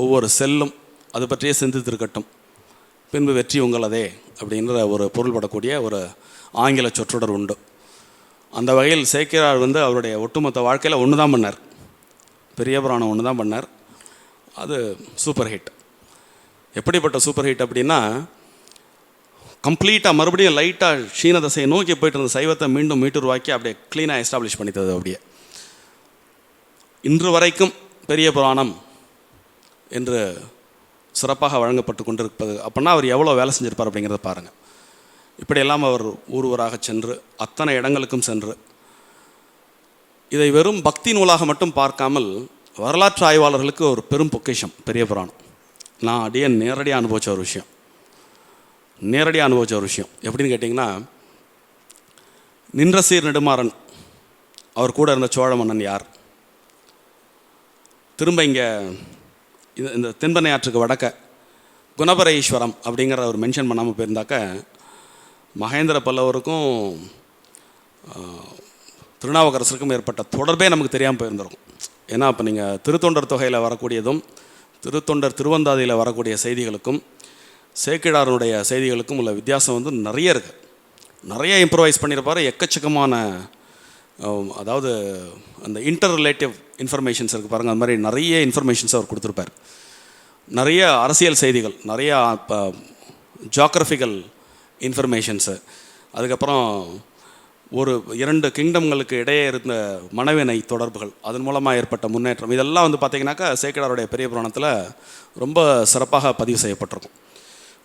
ஒவ்வொரு செல்லும் அது பற்றியே சிந்தித்திருக்கட்டும், பின்பு வெற்றி உங்களதே அப்படின்ற ஒரு பொருள்படக்கூடிய ஒரு ஆங்கில சொற்றொடர் உண்டு. அந்த வகையில் சேக்கிழார் வந்து அவருடைய ஒட்டுமொத்த வாழ்க்கையில் ஒன்று தான் பண்ணார், பெரிய புராணம் ஒன்று தான் பண்ணார். அது சூப்பர் ஹிட். எப்படிப்பட்ட சூப்பர் ஹிட் அப்படின்னா, கம்ப்ளீட்டாக மறுபடியும் லைட்டாக க்ஷீணதசையை நோக்கி போயிட்டு இருந்த சைவத்தை மீண்டும் மீட்டுருவாக்கி அப்படியே க்ளீனாக எஸ்டாப்ளிஷ் பண்ணித்தது. அப்படியே இன்று வரைக்கும் பெரிய புராணம் என்று சிறப்பாக வழங்கப்பட்டு கொண்டிருப்பது அப்படின்னா அவர் எவ்வளோ வேலை செஞ்சிருப்பார் அப்படிங்கிறத பாருங்கள். இப்படியெல்லாம் அவர் ஊராக சென்று அத்தனை இடங்களுக்கும் சென்று இதை வெறும் பக்தி நூலாக மட்டும் பார்க்காமல் வரலாற்று ஆய்வாளர்களுக்கு ஒரு பெரும் பொக்கிஷம் பெரிய புராணம். நான் அப்படியே நேரடியாக அனுபவித்த ஒரு விஷயம். எப்படின்னு கேட்டிங்கன்னா, நின்ற சீர் நெடுமாறன் அவர் கூட இருந்த சோழ மன்னன் யார்? திரும்ப இங்கே இந்த தென்பெண்ணை ஆற்றுக்கு வடக்க குணபர ஈஸ்வரம் அப்படிங்கிற ஒரு மென்ஷன் பண்ணாமல் போயிருந்தாக்க மகேந்திர பல்லவருக்கும் திருநாவுக்கரசருக்கும் ஏற்பட்ட தொடர்பே நமக்கு தெரியாமல் போயிருந்திருக்கும். ஏன்னா இப்போ நீங்கள் திருத்தொண்டர் தொகையில் வரக்கூடியதும் திருத்தொண்டர் திருவந்தாதியில் வரக்கூடிய செய்திகளுக்கும் சேக்கிழாரனுடைய செய்திகளுக்கும் உள்ள வித்தியாசம் வந்து நிறைய இருக்குது. நிறைய இம்ப்ரவைஸ் பண்ணியிருப்பார். எக்கச்சக்கமான அதாவது அந்த இன்டர் ரிலேட்டிவ் இன்ஃபர்மேஷன்ஸ் இருக்குது பாருங்கள். அது மாதிரி நிறைய இன்ஃபர்மேஷன்ஸ் அவர் கொடுத்துருப்பார். நிறைய அரசியல் செய்திகள், நிறையா ஜியாகிரபிக்கல் இன்ஃபர்மேஷன்ஸு, அதுக்கப்புறம் ஒரு 2 கிங்டம்களுக்கு இடையே இருந்த மனவினை தொடர்புகள், அதன் மூலமாக ஏற்பட்ட முன்னேற்றம், இதெல்லாம் வந்து பார்த்திங்கனாக்கா சேக்கிழாருடைய பெரிய புராணத்தில் ரொம்ப சிறப்பாக பதிவு செய்யப்பட்டிருக்கும்.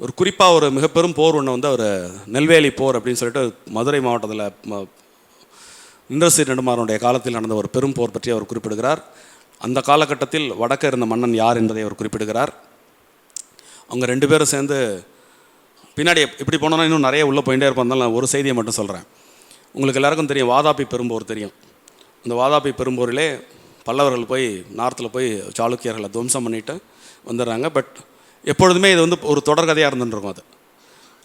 ஒரு குறிப்பாக ஒரு மிகப்பெரும் போர் ஒன்று வந்து அவர் நெல்வேலி போர் அப்படின்னு சொல்லிட்டு மதுரை மாவட்டத்தில் நின்ற சீர் நெடுமாறனுடைய காலத்தில் நடந்த ஒரு பெரும் போர் பற்றி அவர் குறிப்பிடுகிறார். அந்த காலகட்டத்தில் வடக்க இருந்த மன்னன் யார் என்பதை அவர் குறிப்பிடுகிறார். அவங்க 2 பேரும் சேர்ந்து பின்னாடி இப்படி போனோன்னா இன்னும் நிறைய உள்ளே போயிட்டே இருப்பாங்க. நான் ஒரு செய்தியை மட்டும் சொல்கிறேன். உங்களுக்கு எல்லாருக்கும் தெரியும், வாதாபி பெரும்போர் தெரியும். அந்த வாதாபி பெரும்போரிலே பல்லவர்கள் போய் நார்த்தில் போய் சாளுக்கியர்களை துவம்சம் பண்ணிட்டு வந்துடுறாங்க. பட் எப்பொழுதுமே இது வந்து ஒரு தொடர்கதையாக இருந்துருக்கும். அது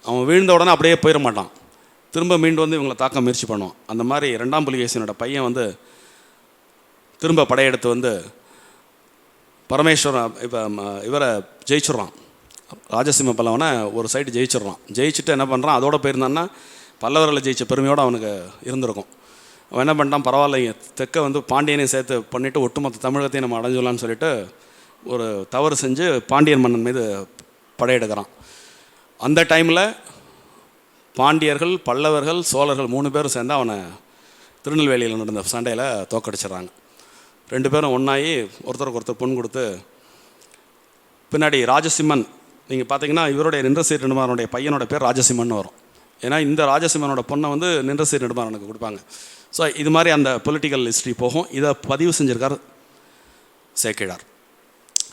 அவன் வீழ்ந்த உடனே அப்படியே போயிட மாட்டான், திரும்ப மீண்டு வந்து இவங்களை தாக்க முயற்சி பண்ணுவான். அந்த மாதிரி 2ஆம் புலிகேசினோட பையன் வந்து திரும்ப படையெடுத்து வந்து பரமேஸ்வரன் இவரை ஜெயிச்சிட்றான். ராஜசிம்ம பல்லவனை ஒரு சைடு ஜெயிச்சுட்டு என்ன பண்ணுறான், அதோட போயிருந்தான்னா பல்லவர்களை ஜெயிச்ச பெருமையோடு அவனுக்கு இருந்திருக்கும். அவன் என்ன பண்ணிட்டான், பரவாயில்ல தெற்க வந்து பாண்டியனையும் சேர்த்து பண்ணிவிட்டு ஒட்டுமொத்த தமிழகத்தையும் நம்ம அடைஞ்சிடலான்னு சொல்லிட்டு ஒரு தவறு செஞ்சு பாண்டியன் மன்னன் மீது படையெடுக்கிறான். அந்த டைமில் பாண்டியர்கள், பல்லவர்கள், சோழர்கள் 3 பேரும் சேர்ந்து அவனை திருநெல்வேலியில் நடந்த சண்டையில் தோக்கடிச்சிட்றாங்க. 2 பேரும் ஒன்றாகி ஒருத்தருக்கு ஒருத்தர் பொன் கொடுத்து பின்னாடி ராஜசிம்மன், நீங்கள் பார்த்தீங்கன்னா இவருடைய நின்ற சீர் நெடுமாறனுடைய பையனோட பேர் ராஜசிம்மன் வரும். ஏன்னா இந்த ராஜசிம்மனோட பொண்ணை வந்து நின்ற சீர் நெடுமாறனுக்கு கொடுப்பாங்க. ஸோ இது மாதிரி அந்த பொலிட்டிக்கல் ஹிஸ்ட்ரி போகும். இதை பதிவு செஞ்சுருக்கார் சேக்கிழார்.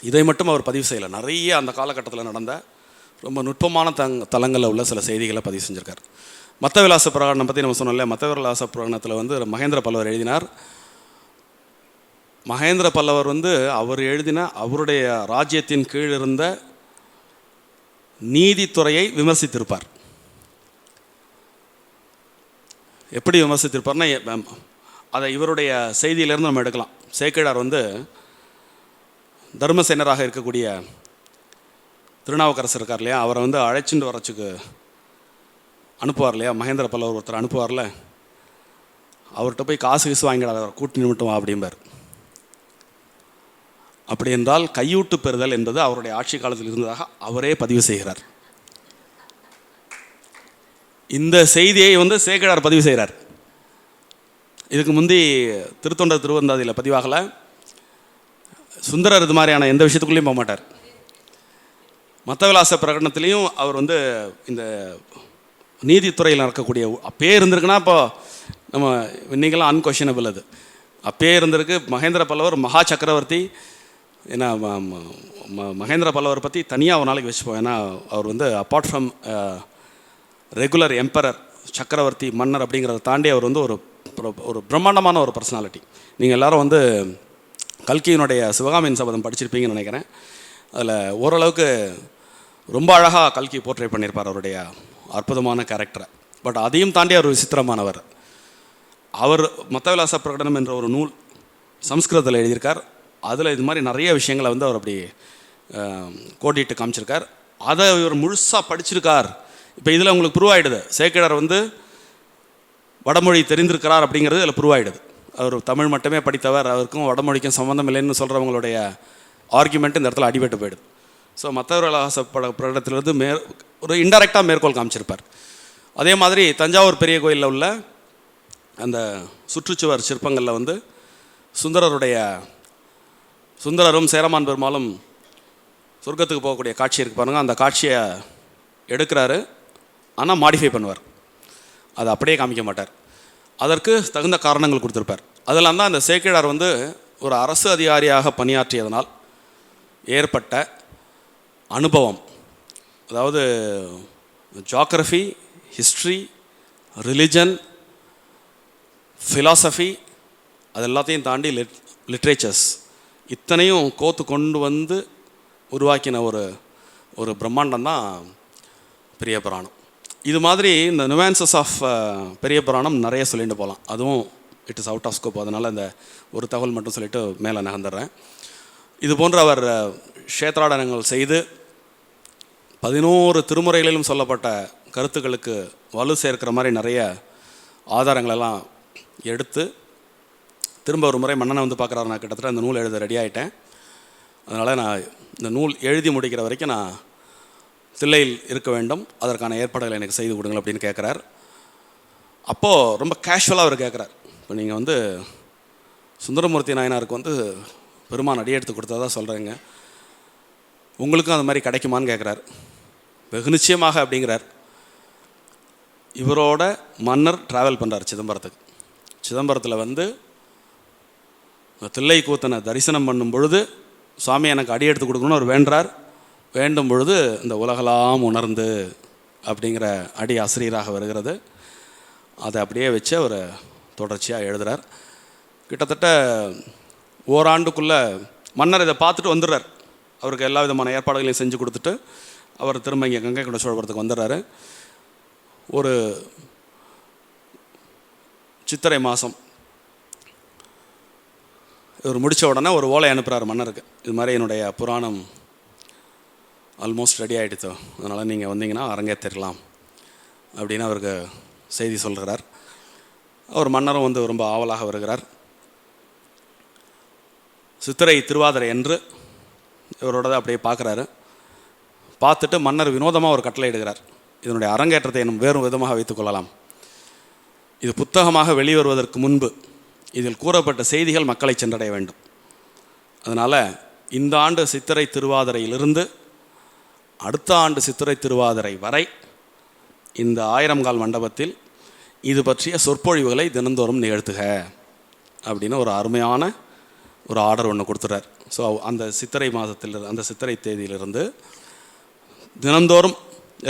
இதை மட்டும் அவர் பதிவு செய்யலை, நிறைய அந்த காலகட்டத்தில் நடந்த ரொம்ப நுட்பமான தலங்களில் உள்ள சில செய்திகளை பதிவு செஞ்சுருக்கார். மத்த விலாச புராணம் பற்றி நம்ம சொன்னோம்ல, மத்த விலாச புராணத்தில் வந்து மகேந்திர பல்லவர் எழுதினார். மகேந்திர பல்லவர் வந்து அவர் எழுதின அவருடைய ராஜ்யத்தின் கீழ் இருந்த நீதித்துறையை விமர்சித்திருப்பார். எப்படி விமர்சித்திருப்பார்னா, அதை இவருடைய செய்தியிலேருந்து நம்ம எடுக்கலாம். சேக்கிழார் வந்து தர்மசேனராக இருக்கக்கூடிய திருநாவுக்கரசர் இருக்கார் இல்லையா, அவரை வந்து அழைச்சிட்டு வரச்சுக்கு அனுப்புவார் இல்லையா, மகேந்திர பல்லவர் ஒருத்தர் அனுப்புவார்ல, அவர்கிட்ட போய் காசு வாங்கிடாத, அவர் கூட்டி மட்டும் வா அப்படிம்பார். அப்படி என்றால் கையூட்டு பெறுதல் என்பது அவருடைய ஆட்சி காலத்தில் இருந்ததாக அவரே பதிவு செய்கிறார். இந்த செய்தியை வந்து சேக்கிழார் பதிவு செய்கிறார். இதுக்கு முந்தி திருத்தொண்டர் திருவந்தாதியில் பதிவாகலை. சுந்தரர் இது மாதிரியான எந்த விஷயத்துக்குள்ளேயும் போக மாட்டார். மத்த விலாச பிரகடனத்திலையும் அவர் வந்து இந்த நீதித்துறையில் நடக்கக்கூடிய அப்பயே இருந்திருக்குன்னா, இப்போ நம்ம இன்றைக்கெல்லாம் அன்கொஷனபிள். அது அப்பயே இருந்திருக்கு. மகேந்திர பல்லவர் மகா சக்கரவர்த்தி. ஏன்னா மகேந்திர பல்லவர் பற்றி தனியாக ஒரு நாளைக்கு வச்சுப்போம். ஏன்னா அவர் வந்து அப்பார்ட் ஃப்ரம் ரெகுலர் எம்பரர், சக்கரவர்த்தி, மன்னர் அப்படிங்கிறத தாண்டி அவர் வந்து ஒரு பிரம்மாண்டமான ஒரு பர்சனாலிட்டி. நீங்கள் எல்லோரும் வந்து கல்கியினுடைய சிவகாமியின் சபதம் படிச்சிருப்பீங்கன்னு நினைக்கிறேன். அதில் ஓரளவுக்கு ரொம்ப அழகாக கல்கி போர்ட்ரேட் பண்ணியிருப்பார் அவருடைய அற்புதமான கேரக்டரை. பட் அதையும் தாண்டி அவர் விசித்திரமானவர். அவர் மத்த விலாச பிரகடனம் என்ற ஒரு நூல் சம்ஸ்கிருதத்தில் எழுதியிருக்கார். அதில் இது மாதிரி நிறைய விஷயங்களை வந்து அவர் அப்படி கோடிட்டு காமிச்சிருக்கார். அதை இவர் முழுசாக படிச்சிருக்கார். இப்போ இதில் உங்களுக்கு ப்ரூவ் ஆகிடுது, சேக்கிழார் வந்து வடமொழி தெரிந்திருக்கிறார் அப்படிங்கிறது இதில் ப்ரூவ் ஆகிடுது. அவர் தமிழ் மட்டுமே படித்தவர், அவருக்கும் வடமொழிக்கும் சம்மந்தம் இல்லைன்னு சொல்கிறவங்களுடைய ஆர்குமெண்ட் இந்த இடத்துல அடிபட்டு போயிடுது. ஸோ மற்ற விலாச பிரகடனத்திலிருந்து ஒரு இன்டெரக்டாக மேற்கோள் காமிச்சிருப்பார். அதே மாதிரி தஞ்சாவூர் பெரிய கோயிலில் உள்ள அந்த சுற்றுச்சுவர் சிற்பங்களில் வந்து சுந்தரரும் சேரமான் பெருமாளும் சொர்க்கத்துக்கு போகக்கூடிய காட்சி இருக்குது பாருங்கள். அந்த காட்சியை எடுக்கிறாரு, ஆனால் மாடிஃபை பண்ணுவார். அதை அப்படியே காமிக்க மாட்டார். அதற்கு தகுந்த காரணங்கள் கொடுத்துருப்பார். அதெல்லாம் தான் அந்த சேக்கிழார் வந்து ஒரு அரசு அதிகாரியாக பணியாற்றியதனால் ஏற்பட்ட அனுபவம், அதாவது ஜியாகிரஃபி, ஹிஸ்ட்ரி, ரிலிஜன், ஃபிலாசபி, அது எல்லாத்தையும் தாண்டி லிட்ரேச்சர்ஸ் இத்தனையும் கோத்து கொண்டு வந்து உருவாக்கின ஒரு பிரம்மாண்டம் தான் பெரிய புராணம். இது மாதிரி இந்த நுவான்சஸ் ஆஃப் பெரிய புராணம் நிறைய சொல்லிட்டு போகலாம். அதுவும் it is out of scope. அதனால் இந்த ஒரு தகவல் மட்டும் சொல்லிவிட்டு மேலே நகர்ந்துடுறேன். இது போன்ற அவர் க்ஷேத்ராடனங்கள் செய்து 11 திருமுறைகளிலும் சொல்லப்பட்ட கருத்துக்களுக்கு வலு சேர்க்கிற மாதிரி நிறைய ஆதாரங்களெல்லாம் எடுத்து திரும்ப ஒரு முறை மன்னனை வந்து பார்க்குறாரு. நான் கிட்டத்தட்ட அந்த நூல் எழுத ரெடி ஆகிட்டேன். அதனால் நான் இந்த நூல் எழுதி முடிக்கிற வரைக்கும் நான் தில்லையில் இருக்க வேண்டும், அதற்கான ஏற்பாடுகளை எனக்கு செய்து கொடுங்கள் அப்படின்னு கேட்குறார். அப்போது ரொம்ப கேஷுவலாக அவர் கேட்குறார். இப்போ நீங்கள் வந்து சுந்தரமூர்த்தி நாயனாருக்கு வந்து பெருமான் அடி எடுத்து கொடுத்ததா சொல்கிறேங்க, உங்களுக்கும் அது மாதிரி கிடைக்குமான்னு கேட்குறார். வெகு நிச்சயமாக அப்படிங்கிறார். இவரோட மன்னர் ட்ராவல் பண்ணுறார் சிதம்பரத்துக்கு. சிதம்பரத்தில் வந்து தில்லை கூத்தனை தரிசனம் பண்ணும் பொழுது சுவாமி எனக்கு அடி எடுத்து கொடுக்கணும்னு அவர் வேண்டார். வேண்டும் பொழுது இந்த உலகெல்லாம் உணர்ந்து அப்படிங்கிற அடி ஆசிரியராக வருகிறது. அதை அப்படியே வச்சு அவர் தொடர்ச்சியாக எழுதுகிறார். கிட்டத்தட்ட ஓராண்டுக்குள்ளே மன்னர் இதை பார்த்துட்டு வந்துடுறார். அவருக்கு எல்லா விதமான ஏற்பாடுகளையும் செஞ்சு கொடுத்துட்டு அவர் திரும்ப இங்கே கங்கை கொண்ட சோழபுரத்துக்கு வந்துடுறாரு. ஒரு சித்திரை மாதம் இவர் முடித்த உடனே ஒரு ஓலை அனுப்புகிறார் மன்னருக்கு. இது மாதிரி என்னுடைய புராணம் ஆல்மோஸ்ட் ரெடி ஆகிடுச்சோ, அதனால் நீங்கள் வந்தீங்கன்னா அரங்கேற்றிடலாம் அப்படின்னு அவருக்கு செய்தி சொல்கிறார். அவர் மன்னரும் வந்து ரொம்ப ஆவலாக வருகிறார். சித்திரை திருவாதிரை என்று இவரோட அப்படியே பார்க்குறாரு. பார்த்துட்டு மன்னர் வினோதமாக ஒரு கட்டளை இடுகிறார். இதனுடைய அரங்கேற்றத்தை இன்னும் வேறு விதமாக வைத்துக்கொள்ளலாம். இது புத்தகமாக வெளிவருவதற்கு முன்பு இதில் கூறப்பட்ட செய்திகள் மக்களை சென்றடைய வேண்டும். அதனால் இந்த ஆண்டு சித்திரை திருவாதிரையிலிருந்து அடுத்த ஆண்டு சித்திரை திருவாதிரை வரை இந்த 1000 கால் மண்டபத்தில் இது பற்றிய சொற்பொழிவுகளை தினந்தோறும் நிகழ்த்துக அப்படின்னு ஒரு அருமையான ஒரு ஆர்டர் ஒன்று கொடுத்துட்றார். ஸோ அந்த சித்திரை மாதத்தில் அந்த சித்திரை தேதியிலிருந்து தினந்தோறும்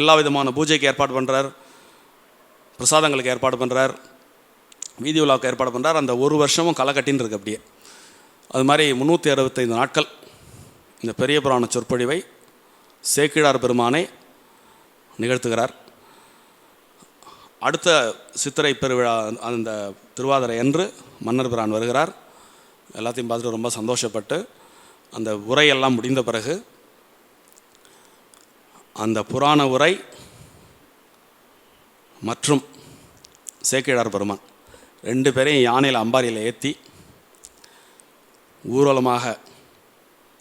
எல்லா விதமான பூஜைக்கு ஏற்பாடு பண்ணுறார், பிரசாதங்களுக்கு ஏற்பாடு பண்ணுறார், வீதி விழாவுக்கு ஏற்பாடு பண்ணுறார். அந்த ஒரு வருஷமும் களை கட்டின்னு இருக்கு அப்படியே. அது மாதிரி 365 நாட்கள் இந்த பெரிய புராண சொற்பொழிவை சேக்கிழார் பெருமானை நிகழ்த்துகிறார். அடுத்த சித்திரை பெருவிழா அந்த திருவாதிரை அன்று மன்னர் பிரான் வருகிறார். எல்லாத்தையும் பார்த்துட்டு ரொம்ப சந்தோஷப்பட்டு அந்த உரையெல்லாம் முடிந்த பிறகு அந்த புராண உரை மற்றும் சேக்கிழார் பெருமான் 2 பேரையும் யானையில் அம்பாரியில் ஏற்றி ஊர்வலமாக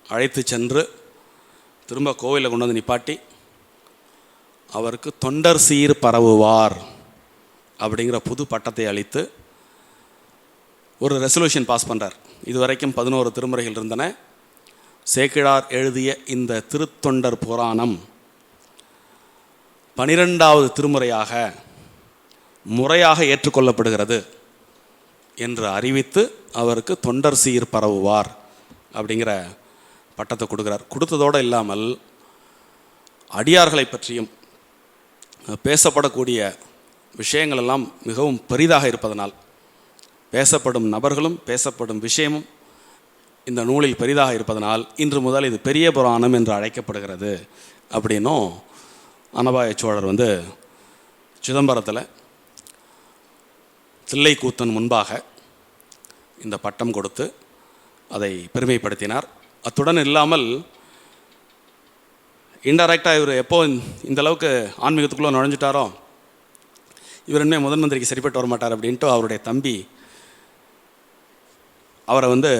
அழைத்து சென்று திரும்ப கோவிலில் கொண்டு வந்து நிப்பாட்டி அவருக்கு தொண்டர் சீர் பரவுவார் அப்படிங்கிற புது பட்டத்தை அளித்து ஒரு ரெசல்யூஷன் பாஸ் பண்ணுறார். இதுவரைக்கும் 11 திருமுறைகள் இருந்தன. சேக்கிழார் எழுதிய இந்த திருத்தொண்டர் புராணம் 12வது திருமுறையாக முறையாக ஏற்றுக்கொள்ளப்படுகிறது என்று அறிவித்து அவருக்கு தொண்டர் சீர் பரவுவார் அப்படிங்கிற பட்டத்தை கொடுக்குறார். கொடுத்ததோடு இல்லாமல் அடியார்களை பற்றியும் பேசப்படக்கூடிய விஷயங்கள் எல்லாம் மிகவும் பெரிதாக இருப்பதனால் பேசப்படும் நபர்களும் பேசப்படும் விஷயமும் இந்த நூலில் பெரிதாக இருப்பதனால் இன்று முதல் இது பெரிய புராணம் என்று அழைக்கப்படுகிறது அப்படின்னும் அனபாய சோழர் வந்து சிதம்பரத்தில் தில்லை கூத்தன் முன்பாக இந்த பட்டம் கொடுத்து அதை பெருமைப்படுத்தினார். அத்துடன் இல்லாமல் இன்டைரக்டாக இவர் எப்போ இந்த அளவுக்கு ஆன்மீகத்துக்குள்ளே நுழைஞ்சிட்டாரோ இவர் இனிமேல் முதன் மந்திரிக்கு சரிப்பட்டு வர மாட்டார் அப்படின்ட்டு அவருடைய தம்பி அவரை வந்து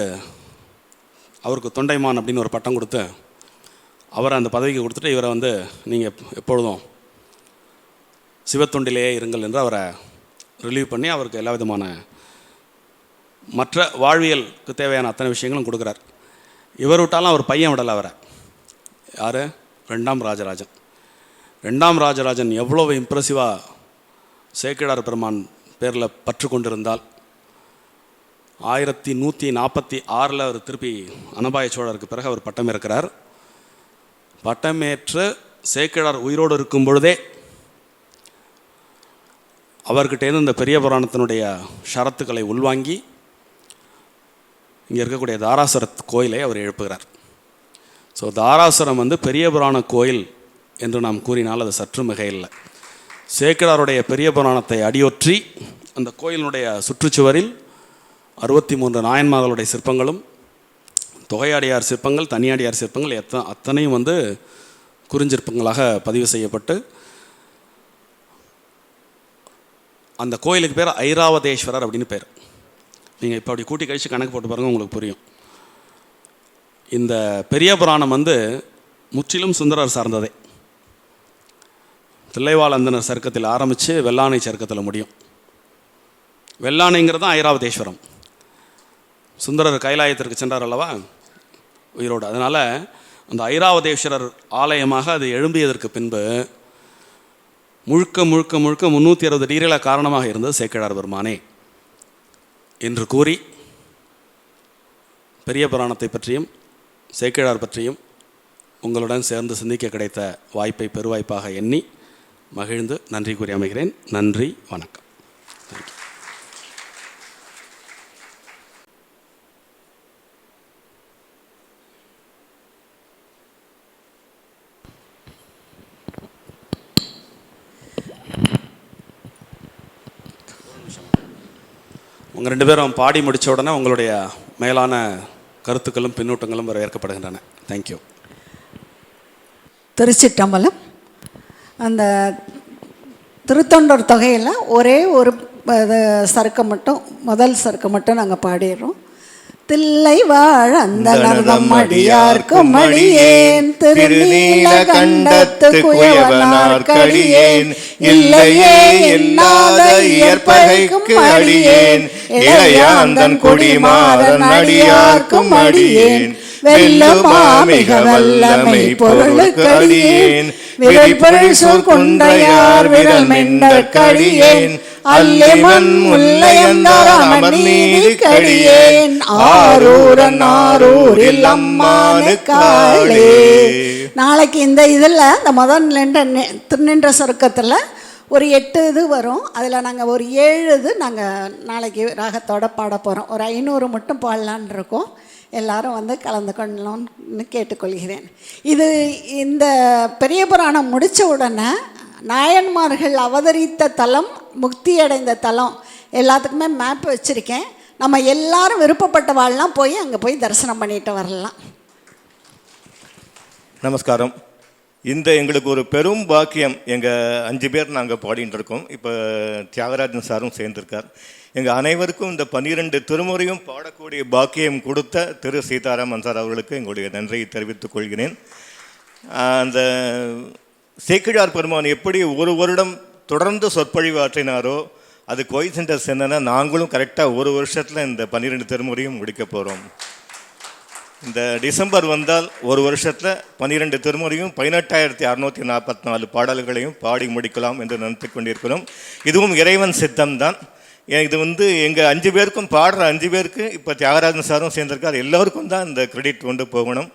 அவருக்கு தொண்டைமான் அப்படின்னு ஒரு பட்டம் கொடுத்து அவரை அந்த பதவிக்கு கொடுத்துட்டு இவரை வந்து நீங்கள் எப்பொழுதும் சிவத்தொண்டிலேயே இருங்கள் என்று அவரை ரிலீவ் பண்ணி அவருக்கு எல்லா விதமான மற்ற வாழ்வியலுக்கு தேவையான அத்தனை விஷயங்களும் கொடுக்குறார். இவர் விட்டாலும் அவர் பையன் விடலை அவரை. யார்? 2ஆம் ராஜராஜன். 2ஆம் ராஜராஜன் எவ்வளோ இம்ப்ரெசிவாக சேக்கிழார் பெருமான் பேரில் பற்று கொண்டிருந்தால் 1146 அவர் திருப்பி அனபாய சோழருக்கு பிறகு அவர் பட்டம் ஏற்கிறார். பட்டமேற்று சேக்கிழார் உயிரோடு இருக்கும் பொழுதே அவர்கிட்டேருந்து இந்த பெரிய புராணத்தினுடைய ஷரத்துக்களை உள்வாங்கி இங்கே இருக்கக்கூடிய தாராசுர கோயிலை அவர் எழுப்புகிறார். ஸோ தாராசுரம் பெரிய புராண கோயில் என்று நாம் கூறினால் அது சற்று மிகையில்லை. சேக்கிழாருடைய பெரிய புராணத்தை அடியொற்றி அந்த கோயிலினுடைய சுற்றுச்சுவரில் 63 நாயன்மார்களுடைய சிற்பங்களும், தொகையாடியார் சிற்பங்கள், தனியாடியார் சிற்பங்கள் அத்தனையும் குறிஞ்சிற்பங்களாக பதிவு செய்யப்பட்டு அந்த கோயிலுக்கு பேர் ஐராவதேஸ்வரர் அப்படின்னு பேர். நீங்கள் இப்போ அப்படி கூட்டி கழித்து கணக்கு போட்டு பாருங்கள், உங்களுக்கு புரியும். இந்த பெரிய புராணம் முற்றிலும் சுந்தரர் சார்ந்ததே. தில்லைவாழ் அந்தனர் சர்க்கத்தில் ஆரம்பித்து வெள்ளானை சர்க்கத்தில் முடியும். வெள்ளானைங்கிறது தான் ஐராவதேஸ்வரம். சுந்தரர் கைலாயத்திற்கு சென்றார் அல்லவா உயிரோடு. அதனால் அந்த ஐராவதேஸ்வரர் ஆலயமாக அது எழும்பியதற்கு பின்பு முழுக்க முழுக்க முழுக்க 360 டிகிரியில் காரணமாக இருந்தது சேக்கிழார் பெருமானே என்று கூறி பெரிய புராணத்தை பற்றியும் சேக்கிழார் பற்றியும் உங்களுடன் சேர்ந்து சிந்திக்க கிடைத்த வாய்ப்பை பெருவாய்ப்பாக எண்ணி மகிழ்ந்து நன்றி கூறி அமைகிறேன். நன்றி, வணக்கம். தேங்க்யூ. உங்கள் 2 பேரும் பாடி முடித்த உடனே உங்களுடைய மேலான கருத்துக்களும் பின்னூட்டங்களும் வரவேற்கப்படுகின்றன. தேங்க்யூ. திருச்சிற்றம்பலம். அந்த திருத்தொண்டர் தொகையில் ஒரே ஒரு சருக்கை மட்டும், முதல் சருக்கை மட்டும் நாங்கள் பாடிடுறோம். தில்லை வாழ அந்த நர்தம் அடியார்க்கும் அடியேன், திருநீல கண்டத்து குயவனார் கடியேன், இல்லையே இல்லாத இயற்பகைக்கும் அடியேன், இளையாந்தன் குடிமாறன் அடியார்க்கும் அடியேன், வெல்லுமாமிக வல்லமை பொருளுக்கு அடியேன், விரைப்பொழில் சொல் கொண்டையார் விரல் மென்னற்கடியேன், அல்லிமன் முல்லையந்தார் அமர் நீதிக்கடியேன், ஆரூரன் ஆரூரில் அம்மானு காளே. நாளைக்கு இந்த இதில் இந்த முதல் திருநின்ற சொருக்கத்தில் ஒரு 8 இது வரும். அதில் நாங்கள் ஒரு 7 இது நாங்கள் நாளைக்கு ராகத்தோடு பாட போகிறோம். ஒரு 500 மட்டும் பாடலான் இருக்கோம். எல்லாரும் கலந்து கொள்ளணும்னு கேட்டுக்கொள்கிறேன். இது இந்த பெரிய புராணம் முடித்த உடனே நாயன்மார்கள் அவதரித்த தலம், முக்தி அடைந்த தலம் எல்லாத்துக்குமே மேப் வச்சுருக்கேன். நம்ம எல்லாரும் விருப்பப்பட்ட வாழ்லாம் போய் அங்கே போய் தரிசனம் பண்ணிட்டு வரலாம். நமஸ்காரம். இந்த எங்களுக்கு ஒரு பெரும் பாக்கியம். எங்கள் 5 பேர் நாங்கள் பாடிட்டு இருக்கோம். இப்போ தியாகராஜன் சாரும் சேர்ந்திருக்கார். எங்கள் அனைவருக்கும் இந்த 12 திருமுறையும் பாடக்கூடிய பாக்கியம் கொடுத்த திரு சீதாராமன் சார் அவர்களுக்கு எங்களுடைய நன்றியை தெரிவித்துக் கொள்கிறேன். அந்த சேக்கிழார் பெருமான் எப்படி ஒரு வருடம் தொடர்ந்து சொற்பொழிவு ஆற்றினாரோ அது கோயின்சிடன்ஸ் என்னன்னா நாங்களும் கரெக்டாக ஒரு வருஷத்தில் இந்த 12 திருமுறையும் முடிக்க போகிறோம். இந்த டிசம்பர் வந்தால் ஒரு வருஷத்தில் 12 திருமுறையும் 18,644 பாடல்களையும் பாடி முடிக்கலாம் என்று நினைத்து கொண்டிருக்கிறோம். இதுவும் இறைவன் சித்தம்தான். இது எங்கள் 5 பேருக்கும் பாடுற 5 பேருக்கு இப்போ தியாகராஜன் சாரும் சேர்ந்திருக்கார். எல்லோருக்கும் தான் இந்த கிரெடிட் கொண்டு போகணும்.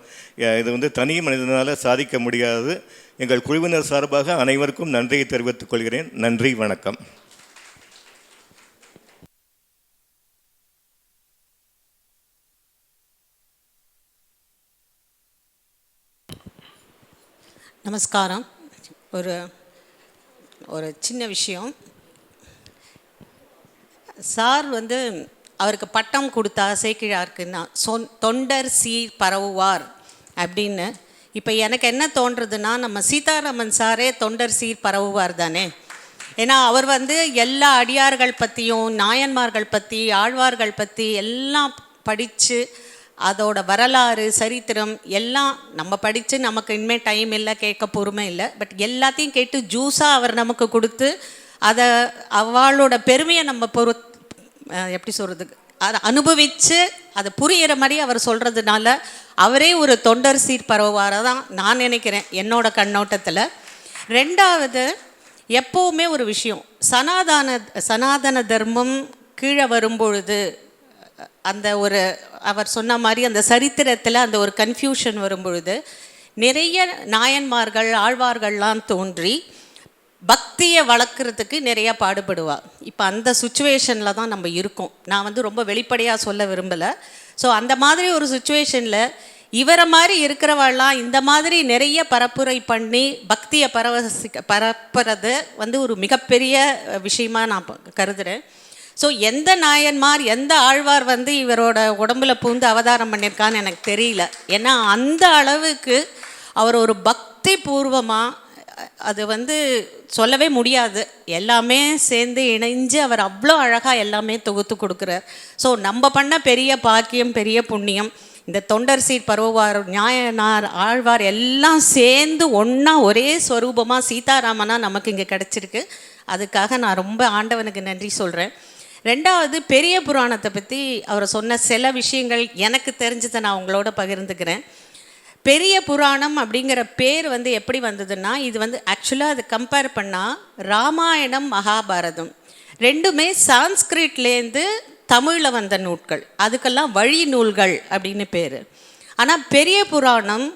இது தனி மனிதனால் சாதிக்க முடியாது. எங்கள் குழுவினர் சார்பாக அனைவருக்கும் நன்றியை தெரிவித்துக் கொள்கிறேன். நன்றி, வணக்கம். நமஸ்காரம். ஒரு சின்ன விஷயம். சார் அவருக்கு பட்டம் கொடுத்தா சேக்கிழாருக்குன்னா தொண்டர் சீர் பரவுவார் அப்படின்னு. இப்போ எனக்கு என்ன தோன்றுறதுன்னா, நம்ம சீதாராமன் சாரே தொண்டர் சீர் பரவுவார் தானே. ஏன்னா அவர் எல்லா அடியார்கள் பற்றியும், நாயன்மார்கள் பற்றி, ஆழ்வார்கள் பற்றி எல்லாம் படித்து அதோட வரலாறு, சரித்திரம் எல்லாம் நம்ம படித்து, நமக்கு இனிமேல் டைம் இல்லை, கேட்க பொறுமை இல்லை, பட் எல்லாத்தையும் கேட்டு ஜூஸாக அவர் நமக்கு கொடுத்து அதை அவளோட பெருமையை நம்ம எப்படி சொல்கிறதுக்கு அதை அனுபவித்து அதை புரிகிற மாதிரி அவர் சொல்கிறதுனால அவரே ஒரு தொண்டர் சீர் பரவுவாராக தான் நான் நினைக்கிறேன் என்னோட கண்ணோட்டத்தில். 2வது, எப்போவுமே ஒரு விஷயம், சனாதன தர்மம் கீழே வரும்பொழுது அந்த ஒரு அவர் சொன்ன மாதிரி அந்த சரித்திரத்தில் அந்த ஒரு கன்ஃபியூஷன் வரும்பொழுது நிறைய நாயன்மார்கள் ஆழ்வார்கள்லாம் தோன்றி பக்தியை வளர்க்குறதுக்கு நிறையா பாடுபடுவா. இப்போ அந்த சுச்சுவேஷனில் தான் நம்ம இருக்கோம். நான் வந்து ரொம்ப வெளிப்படையாக சொல்ல விரும்பலை. ஸோ அந்த மாதிரி ஒரு சுச்சுவேஷனில் இவரை மாதிரி இருக்கிறவாள்லாம் இந்த மாதிரி நிறைய பரப்புரை பண்ணி பக்தியை பரப்புறது வந்து ஒரு மிகப்பெரிய விஷயமா நான் கருதுகிறேன். ஸோ எந்த நாயன்மார் எந்த ஆழ்வார் வந்து இவரோட உடம்புல பூந்து அவதாரம் பண்ணியிருக்கான்னு எனக்கு தெரியல. ஏன்னா அந்த அளவுக்கு அவர் ஒரு பக்தி பூர்வமாக அது வந்து சொல்லவே முடியாது. எல்லாமே சேர்ந்து இணைஞ்சு அவர் அவ்வளோ அழகாக எல்லாமே தொகுத்து கொடுக்குறார். ஸோ நம்ம பண்ண பெரிய பாக்கியம் பெரிய புண்ணியம். இந்த தொண்டர் சீர் பருவார் நியாயனார் ஆழ்வார் எல்லாம் சேர்ந்து ஒன்றா ஒரே ஸ்வரூபமாக சீதாராமனாக நமக்கு இங்கே கிடச்சிருக்கு. அதுக்காக நான் ரொம்ப ஆண்டவனுக்கு நன்றி சொல்கிறேன். ரெண்டாவது, பெரிய புராணத்தை பற்றி அவர் சொன்ன சில விஷயங்கள் எனக்கு தெரிஞ்சதை நான் உங்களோட பகிர்ந்துக்கிறேன். பெரிய புராணம் அப்படிங்கிற பேர் வந்து எப்படி வந்ததுன்னா, இது வந்து ஆக்சுவலாக அதை கம்பேர் பண்ணால் ராமாயணம் மகாபாரதம் ரெண்டுமே சான்ஸ்கிரிட்லேருந்து தமிழில் வந்த நூல்கள், அதுக்கெல்லாம் வழி நூல்கள் அப்படின்னு பேர். ஆனால் பெரிய புராணம்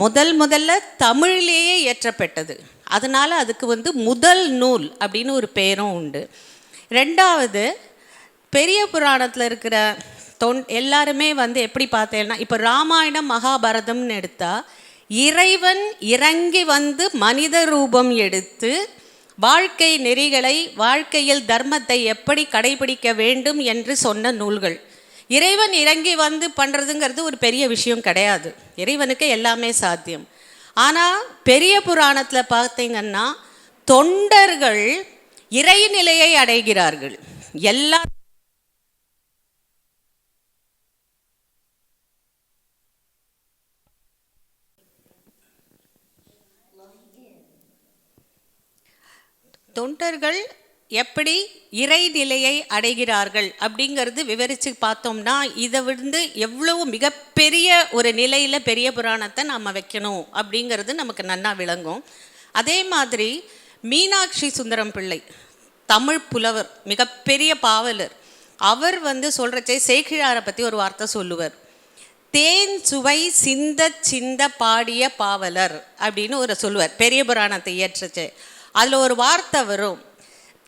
முதல்ல தமிழிலேயே இயற்றப்பட்டது. அதனால் அதுக்கு வந்து முதல் நூல் அப்படின்னு ஒரு பேரும் உண்டு. ரெண்டாவது, பெரிய புராணத்தில் இருக்கிற எல்லாருமே வந்து எப்படி பார்த்தேன்னா, இப்போ ராமாயணம் மகாபாரதம்னு எடுத்தால் இறைவன் இறங்கி வந்து மனித ரூபம் எடுத்து வாழ்க்கை நெறிகளை வாழ்க்கையில் தர்மத்தை எப்படி கடைபிடிக்க வேண்டும் என்று சொன்ன நூல்கள். இறைவன் இறங்கி வந்து பண்ணுறதுங்கிறது ஒரு பெரிய விஷயம் கிடையாது. இறைவனுக்கு எல்லாமே சாத்தியம். ஆனால் பெரிய புராணத்தில் பார்த்தீங்கன்னா தொண்டர்கள் இறைநிலையை அடைகிறார்கள். எல்லா தொண்டர்கள் எப்படி இறைநிலையை அடைகிறார்கள் அப்படிங்கிறது விவரித்து பார்த்தோம்னா, இதை வந்து எவ்வளவு மிகப்பெரிய ஒரு நிலையில் பெரிய புராணத்தை நாம் வைக்கணும் அப்படிங்கிறது நமக்கு நன்னா விளங்கும். அதே மாதிரி மீனாட்சி சுந்தரம் பிள்ளை தமிழ் புலவர், மிகப்பெரிய பாவலர். அவர் வந்து சொல்கிறச்சே சேக்கிழாரை பற்றி ஒரு வார்த்தை சொல்லுவார். தேன் சுவை சிந்த பாடிய பாவலர் அப்படின்னு ஒரு சொல்லுவார் பெரிய புராணத்தை இயற்றச்சே. அதில் ஒரு வார்த்தை வரும்,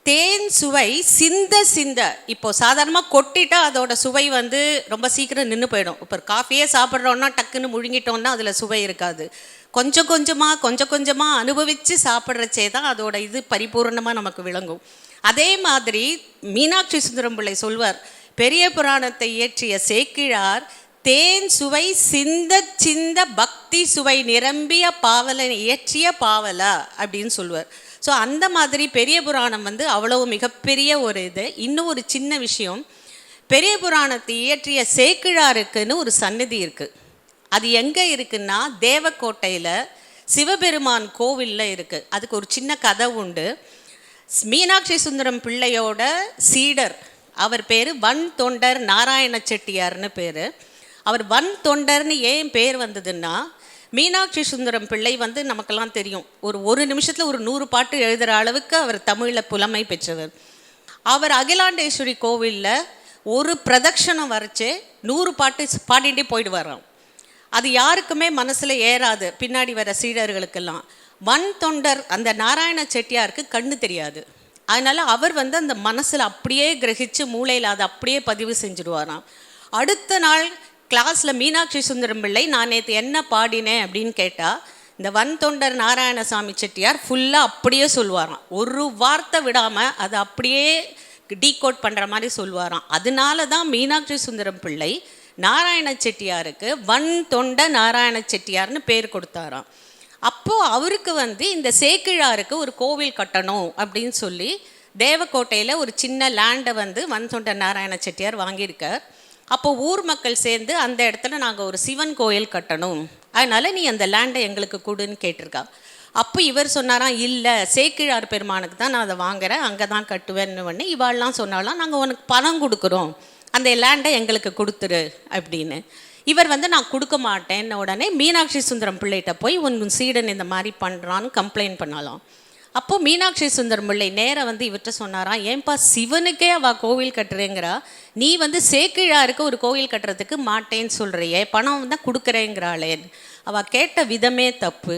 தேன் சுவை சிந்த. இப்போ சாதாரணமாக கொட்டிட்டா அதோட சுவை வந்து ரொம்ப சீக்கிரம் நின்று போயிடும். இப்போ காஃபியே சாப்பிட்றோன்னா டக்குன்னு முழுங்கிட்டோன்னா அதில் சுவை இருக்காது. கொஞ்சம் கொஞ்சமாக அனுபவித்து சாப்பிட்றச்சே தான் அதோட இது பரிபூர்ணமாக நமக்கு விளங்கும். அதே மாதிரி மீனாட்சி சுந்தரம் பிள்ளை சொல்வார், பெரிய புராணத்தை இயற்றிய சேக்கிழார் தேன் சுவை சிந்த பக்தி சுவை நிரம்பிய பாவலன் இயற்றிய பாவலா அப்படின்னு சொல்லுவார். ஸோ அந்த மாதிரி பெரிய புராணம் வந்து அவ்வளவு மிகப்பெரிய ஒரு இது. இன்னும் ஒரு சின்ன விஷயம், பெரிய புராணத்தை இயற்றிய சேக்கிழாருக்குன்னு ஒரு சந்நிதி இருக்குது. அது எங்கே இருக்குன்னா தேவக்கோட்டையில் சிவபெருமான் கோவிலில் இருக்குது. அதுக்கு ஒரு சின்ன கதை உண்டு. மீனாட்சி சுந்தரம் பிள்ளையோட சீடர், அவர் பேர் வன் தொண்டர் நாராயண செட்டியார்னு பேர். அவர் வன் தொண்டர்னு ஏன் பேர் வந்ததுன்னா, மீனாட்சி சுந்தரம் பிள்ளை வந்து நமக்கெல்லாம் தெரியும், ஒரு நிமிஷத்தில் ஒரு 100 பாட்டு எழுதுகிற அளவுக்கு அவர் தமிழில் புலமை பெற்றவர். அவர் அகிலாண்டேஸ்வரி கோவிலில் ஒரு பிரதட்சணம் வரைச்சு 100 பாட்டு பாடிகிட்டே போயிடுவாராம். அது யாருக்குமே மனசில் ஏறாது, பின்னாடி வர சீடர்களுக்கெல்லாம். வன் தொண்டர் அந்த நாராயண செட்டியாருக்கு கண்ணு தெரியாது. அதனால் அவர் வந்து அந்த மனசில் அப்படியே கிரகித்து மூளையில் அதை அப்படியே பதிவு செஞ்சுடுவாராம். அடுத்த நாள் கிளாஸில் மீனாட்சி சுந்தரம் பிள்ளை நான் நேற்று என்ன பாடினேன் அப்படின்னு கேட்டால், இந்த வன் தொண்டர் நாராயணசாமி செட்டியார் ஃபுல்லாக அப்படியே சொல்லுவாராம். ஒரு வார்த்தை விடாமல் அதை அப்படியே டீகோட் பண்ணுற மாதிரி சொல்லுவாராம். அதனால தான் மீனாட்சி சுந்தரம் பிள்ளை நாராயண செட்டியாருக்கு வன் தொண்ட நாராயண செட்டியார்னு பேர் கொடுத்தாராம். அப்போது அவருக்கு வந்து இந்த சேக்கிழாருக்கு ஒரு கோவில் கட்டணும் அப்படின்னு சொல்லி தேவக்கோட்டையில் ஒரு சின்ன லேண்டை வந்து வன் தொண்ட நாராயண செட்டியார் வாங்கியிருக்கார். அப்போது ஊர் மக்கள் சேர்ந்து அந்த இடத்துல நாங்கள் ஒரு சிவன் கோயில் கட்டணும், அதனால் நீ அந்த லேண்டை எங்களுக்கு கொடுன்னு கேட்டிருக்கா. அப்போ இவர் சொன்னாராம், இல்லை சேக்கிழார் பெருமானுக்கு தான் நான் அதை வாங்குறேன், அங்கே தான் கட்டுவேன்னு பண்ணி இவாள்லாம் சொன்னாலாம், நாங்கள் உனக்கு பணம் கொடுக்குறோம், அந்த லேண்டை எங்களுக்கு கொடுத்துரு அப்படின்னு. இவர் வந்து நான் கொடுக்க மாட்டேன்னு உடனே மீனாட்சி சுந்தரம் பிள்ளைகிட்ட போய் உன் சீடன் இந்த மாதிரி பண்ணுறான்னு கம்ப்ளைண்ட் பண்ணலாம். அப்போ மீனாட்சி சுந்தரம் பிள்ளை நேராக வந்து இவர்கிட்ட சொன்னாராம், ஏன்பா சிவனுக்கே அவள் கோவில் கட்டுறேங்கிறா, நீ வந்து சேக்கிழாருக்கு ஒரு கோவில் கட்டுறதுக்கு மாட்டேன்னு சொல்கிறியே, பணம் தான் கொடுக்குறேங்கிறாளே. அவள் கேட்ட விதமே தப்பு.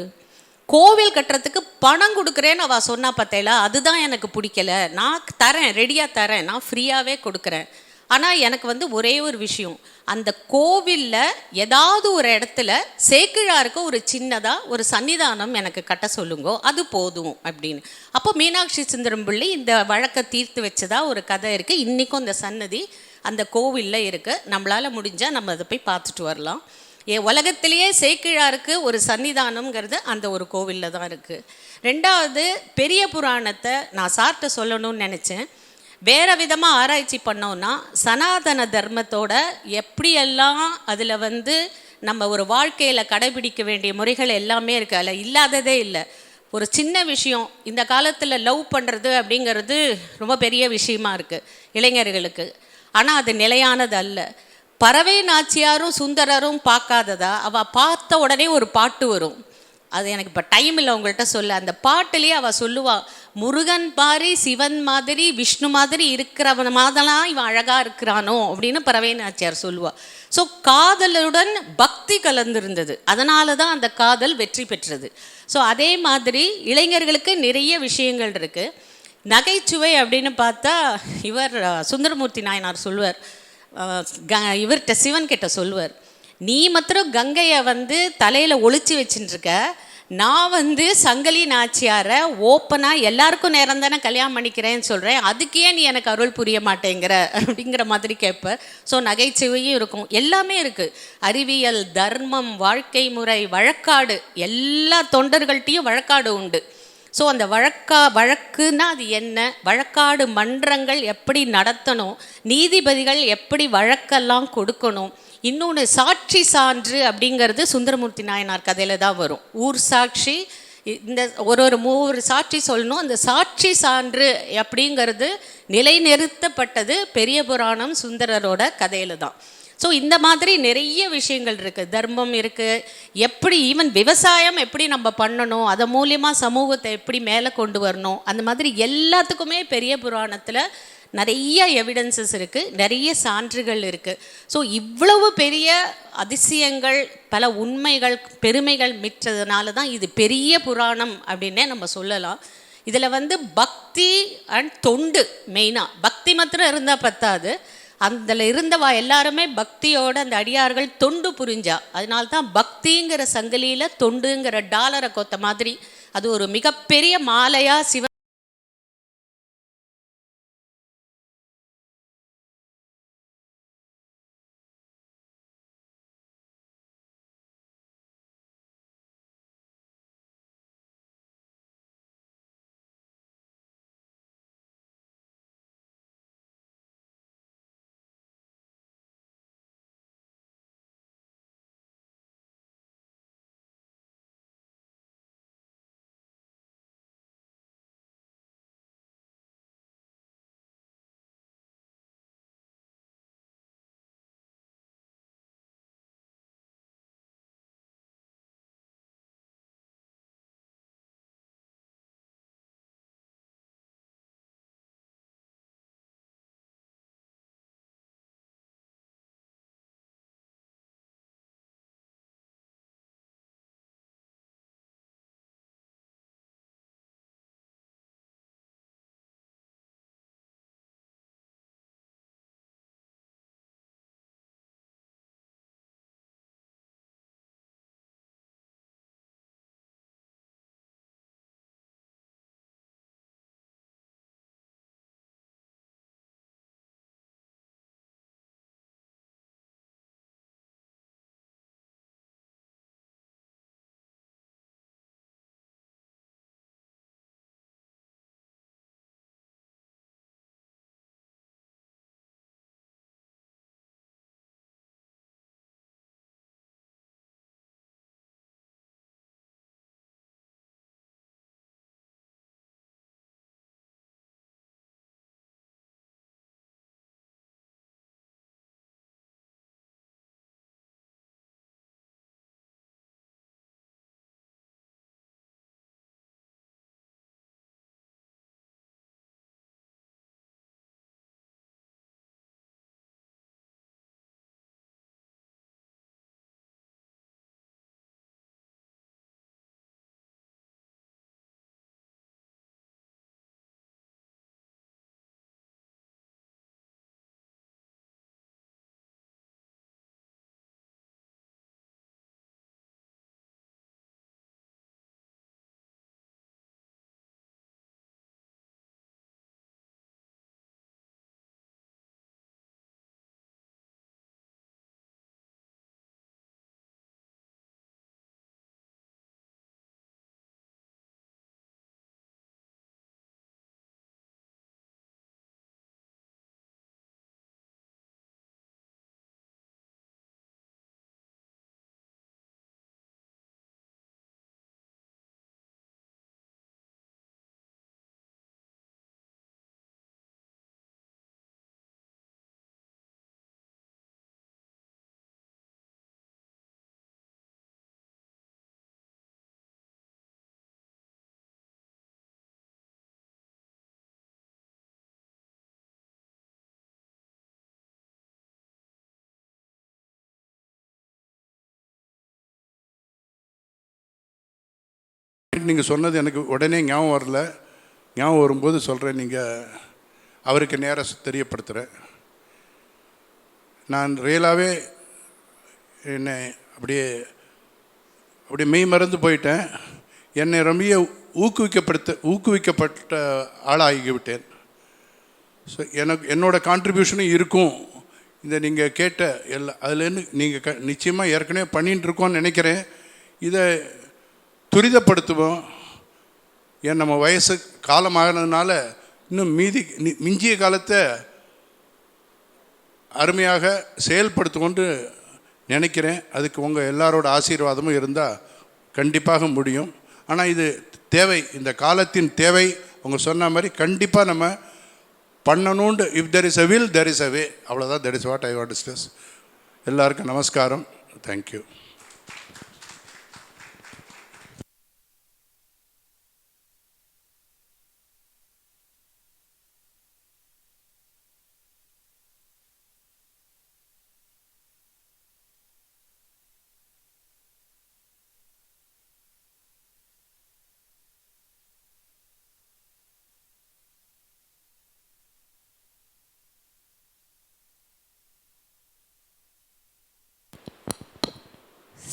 கோவில் கட்டுறதுக்கு பணம் கொடுக்குறேன்னு அவள் சொன்னா பார்த்தேலா, அதுதான் எனக்கு பிடிக்கல. நான் தரேன், ரெடியாக தரேன், நான் ஃப்ரீயாகவே கொடுக்குறேன். ஆனால் எனக்கு வந்து ஒரே ஒரு விஷயம், அந்த கோவிலில் ஏதாவது ஒரு இடத்துல சேக்கிழாருக்கு ஒரு சின்னதாக ஒரு சன்னிதானம் எனக்கு கட்ட சொல்லுங்கோ, அது போதும் அப்படின்னு. அப்போ மீனாட்சி சுந்தரம் பிள்ளை இந்த வழக்கை தீர்த்து வச்சதா ஒரு கதை இருக்குது. இன்றைக்கும் அந்த சன்னதி அந்த கோவிலில் இருக்குது. நம்மளால் முடிஞ்சால் நம்ம அதை போய் பார்த்துட்டு வரலாம். உலகத்திலேயே சேக்கிழாருக்கு ஒரு சன்னிதானம்ங்கிறது அந்த ஒரு கோவிலில் தான் இருக்குது. ரெண்டாவது, பெரிய புராணத்தை நான் சார்ட்ட சொல்லணும்னு நினச்சேன். வேறு விதமாக ஆராய்ச்சி பண்ணோன்னா சனாதன தர்மத்தோட எப்படியெல்லாம் அதில் வந்து நம்ம ஒரு வாழ்க்கையில் கடைபிடிக்க வேண்டிய முறைகள் எல்லாமே இருக்குது. அதில் இல்லாததே இல்லை. ஒரு சின்ன விஷயம், இந்த காலத்தில் லவ் பண்ணுறது அப்படிங்கிறது ரொம்ப பெரிய விஷயமா இருக்குது இளைஞர்களுக்கு. ஆனால் அது நிலையானது அல்ல. பறவை நாச்சியாரும் சுந்தரரும் பார்க்காததா, அவள் பார்த்த உடனே ஒரு பாட்டு வரும். அது எனக்கு இப்போ டைம் இல்லை உங்கள்கிட்ட சொல்ல. அந்த பாட்டுலேயே அவள் சொல்லுவாள், முருகன் பாரி சிவன் மாதிரி விஷ்ணு மாதிரி இருக்கிறவன் மாதிரிலாம் இவன் அழகாக இருக்கிறானோ அப்படின்னு பறவை நாச்சியார் சொல்லுவாள். ஸோ காதலுடன் பக்தி கலந்துருந்தது, அதனால தான் அந்த காதல் வெற்றி பெற்றது. ஸோ அதே மாதிரி இளைஞர்களுக்கு நிறைய விஷயங்கள் இருக்குது. நகைச்சுவை அப்படின்னு பார்த்தா இவர் சுந்தரமூர்த்தி நாயனார் சொல்லுவார், இவர்கிட்ட சிவன்கிட்ட சொல்லுவார், நீ மாத்திரம் கங்கையை வந்து தலையில் ஒளிச்சு வச்சுட்டுருக்க, நான் வந்து சங்கலி நாச்சியாரை ஓப்பனாக எல்லாருக்கும் நேரம் தானே கல்யாணம் பண்ணிக்கிறேன்னு சொல்கிறேன், அதுக்கே நீ எனக்கு அருள் புரிய மாட்டேங்கிற அப்படிங்கிற மாதிரி கேட்பார். ஸோ நகைச்சுவையும் இருக்கும், எல்லாமே இருக்குது. அறிவியல், தர்மம், வாழ்க்கை முறை, வழக்காடு, எல்லா தொண்டர்கள்ட்டையும் வழக்காடு உண்டு. ஸோ அந்த வழக்குன்னா அது என்ன, வழக்காடு மன்றங்கள் எப்படி நடத்தணும், நீதிபதிகள் எப்படி வழக்கெல்லாம் கொடுக்கணும். இன்னொன்று சாட்சி சான்று அப்படிங்கிறது சுந்தரமூர்த்தி நாயனார் கதையில் தான் வரும். ஊர் சாட்சி, இந்த ஒரு சாட்சி சொல்லணும், அந்த சாட்சி சான்று அப்படிங்கிறது நிலைநிறுத்தப்பட்டது பெரிய புராணம் சுந்தரரோட கதையில் தான். ஸோ இந்த மாதிரி நிறைய விஷயங்கள் இருக்குது. தர்மம் இருக்குது, எப்படி ஈவன் விவசாயம் எப்படி நம்ம பண்ணணும், அதை மூலியமாக சமூகத்தை எப்படி மேலே கொண்டு வரணும், அந்த மாதிரி எல்லாத்துக்குமே பெரிய புராணத்தில் நிறைய எவிடன்சஸ் இருக்குது, நிறைய சான்றுகள் இருக்குது. ஸோ இவ்வளவு பெரிய அதிசயங்கள், பல உண்மைகள், பெருமைகள் மிச்சதுனால தான் இது பெரிய புராணம் அப்படின்னே நம்ம சொல்லலாம். இதில் வந்து பக்தி அண்ட் தொண்டு, மெயினாக பக்தி மாத்திரம் இருந்தால் பத்தாது, அதில் இருந்தவா எல்லாருமே பக்தியோட அந்த அடியார்கள் தொண்டு புரிஞ்சா. அதனால்தான் பக்திங்கிற சங்கிலியில் தொண்டுங்கிற டாலரை கொத்த மாதிரி அது ஒரு மிகப்பெரிய மாலையாக சிவ பாயிண்ட் நீங்கள் சொன்னது எனக்கு உடனே ஞாபகம் வரல. ஞாபகம் வரும்போது சொல்கிறேன், நீங்கள் அவருக்கு நேராக தெரியப்படுத்துகிறேன். நான் ரியலாகவே என்னை அப்படியே மெய் மறந்து போயிட்டேன். என்னை ரொம்ப ஊக்குவிக்கப்பட்ட ஆளாகிவிட்டேன். ஸோ என்னோட கான்ட்ரிபியூஷனும் இருக்கும். இந்த நீங்கள் கேட்ட அதுலேருந்து நீங்கள் நிச்சயமாக ஏற்கனவே பண்ணிகிட்டு இருக்கோன்னு நினைக்கிறேன். இதை துரிதப்படுத்துவோம். ஏன் நம்ம வயசு காலமாகிறதுனால இன்னும் மிஞ்சிய காலத்தை அருமையாக செயல்படுத்துவோன்னு நினைக்கிறேன். அதுக்கு உங்கள் எல்லாரோட ஆசீர்வாதமும் இருந்தால் கண்டிப்பாக முடியும். ஆனால் இது தேவை, இந்த காலத்தின் தேவை. அவங்க சொன்ன மாதிரி கண்டிப்பாக நம்ம பண்ணணுண்டு. If there is a will there is a way. அவ்வளோதான். That is what I want to stress. எல்லாருக்கும் நமஸ்காரம். தேங்க்யூ.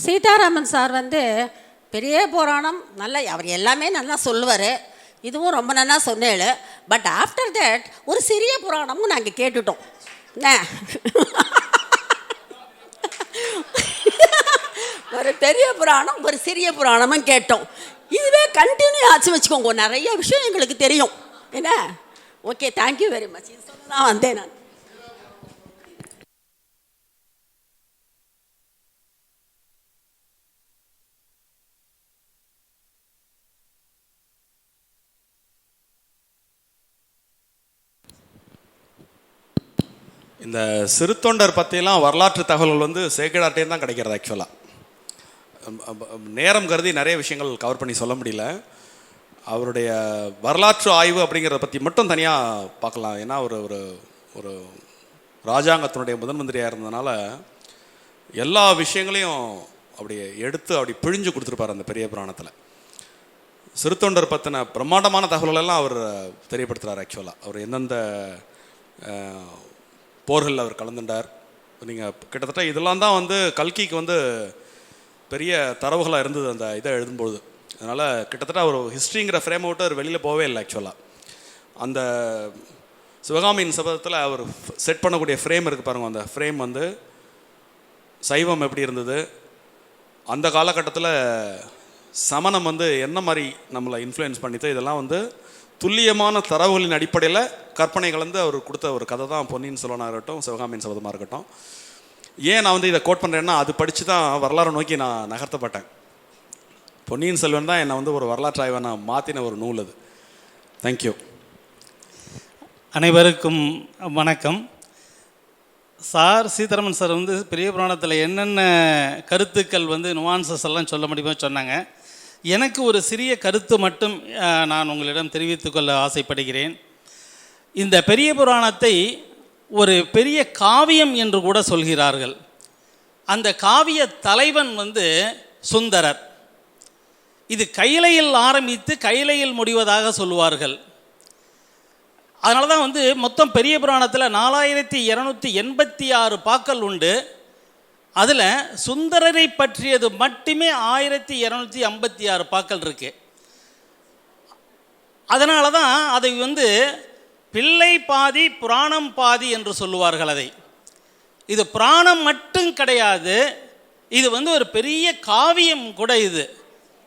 சீதாராமன் சார் வந்து பெரிய புராணம் நல்லா, அவர் எல்லாமே நல்லா சொல்லுவார். இதுவும் ரொம்ப நல்லா சொன்னேள். பட் ஆஃப்டர் தட் ஒரு சிறிய புராணமும் நாங்கள் கேட்டுட்டோம். ஒரு பெரிய புராணம் ஒரு சிறிய புராணமும் கேட்டோம். இதுவே கண்டினியூ ஆச்சு வச்சுக்கோங்க. நிறைய விஷயம் எங்களுக்கு தெரியும். என்ன? Okay, thank you very much. இது சொல்ல தான் வந்தேன் நான். இந்த சிறுத்தொண்டர் பற்றிலாம் வரலாற்று தகவல்கள் வந்து சேக்கிழார்ட்டே தான் கிடைக்கிறது. ஆக்சுவலாக நேரம் கருதி நிறைய விஷயங்கள் கவர் பண்ணி சொல்ல முடியல. அவருடைய வரலாற்று ஆய்வு அப்படிங்கிறத பற்றி மட்டும் தனியாக பார்க்கலாம். ஏன்னா ஒரு ஒரு ராஜாங்கத்தினுடைய முதன் மந்திரியாக இருந்ததுனால எல்லா விஷயங்களையும் அப்படியே எடுத்து அப்படி பிழிஞ்சு கொடுத்துருப்பார் அந்த பெரிய புராணத்தில். சிறுத்தொண்டர் பற்றின பிரம்மாண்டமான தகவல்களெல்லாம் அவர் தெரியப்படுத்துகிறார். ஆக்சுவலாக அவர் எந்தெந்த போர்களில் அவர் கலந்துட்டார். நீங்கள் கிட்டத்தட்ட இதெல்லாம் தான் வந்து கல்கிக்கு வந்து பெரிய தரவுகளாக இருந்தது அந்த இதை எழுதும்பொழுது. அதனால் கிட்டத்தட்ட ஒரு ஹிஸ்ட்ரிங்கிற ஃப்ரேமை விட்டு அவர் வெளியில் போகவே இல்லை. ஆக்சுவலாக அந்த சிவகாமியின் சபதத்தில் அவர் செட் பண்ணக்கூடிய ஃப்ரேம் இருக்குது பாருங்கள். அந்த ஃப்ரேம் வந்து சைவம் எப்படி இருந்தது, அந்த காலகட்டத்தில் சமணம் வந்து என்ன மாதிரி நம்மளை இன்ஃப்ளூயன்ஸ் பண்ணித்தோ, இதெல்லாம் வந்து துல்லியமான தரவுகளின் அடிப்படையில் கற்பனை கலந்து அவர் கொடுத்த ஒரு கதை தான் பொன்னியின் செல்வனாக இருக்கட்டும், சிவகாமியின் சபதமாக இருக்கட்டும். ஏன் நான் வந்து இதை கோட் பண்ணுறேன்னா, அது படித்து தான் வரலாறு நோக்கி நான் நகர்த்தப்பட்டேன். பொன்னியின் செல்வன் தான் என்னை வந்து ஒரு வரலாற்று ஆய்வை நான் மாற்றின ஒரு நூல் அது. தேங்க்யூ. அனைவருக்கும் வணக்கம். சீதாராமன் சார் வந்து பெரிய புராணத்தில் என்னென்ன கருத்துக்கள் வந்து நுவான்சஸ் எல்லாம் சொல்ல முடியுமோ சொன்னாங்க. எனக்கு ஒரு சிறிய கருத்து மட்டும் நான் உங்களிடம் தெரிவித்துக்கொள்ள ஆசைப்படுகிறேன். இந்த பெரிய புராணத்தை ஒரு பெரிய காவியம் என்று கூட சொல்கிறார்கள். அந்த காவிய தலைவன் வந்து சுந்தரர். இது கைலையில் ஆரம்பித்து கைலையில் முடிவதாக சொல்லுவார்கள். அதனால தான் வந்து மொத்தம் பெரிய புராணத்தில் 4286 பாக்கள் உண்டு. அதில் சுந்தரரை பற்றியது மட்டுமே 1256 பாக்கள் இருக்கு. அதனால தான் அதை வந்து பிள்ளை பாதி புராணம் பாதி என்று சொல்லுவார்கள். அதை இது புராணம் மட்டும் கிடையாது, இது வந்து ஒரு பெரிய காவியம் கூட. இது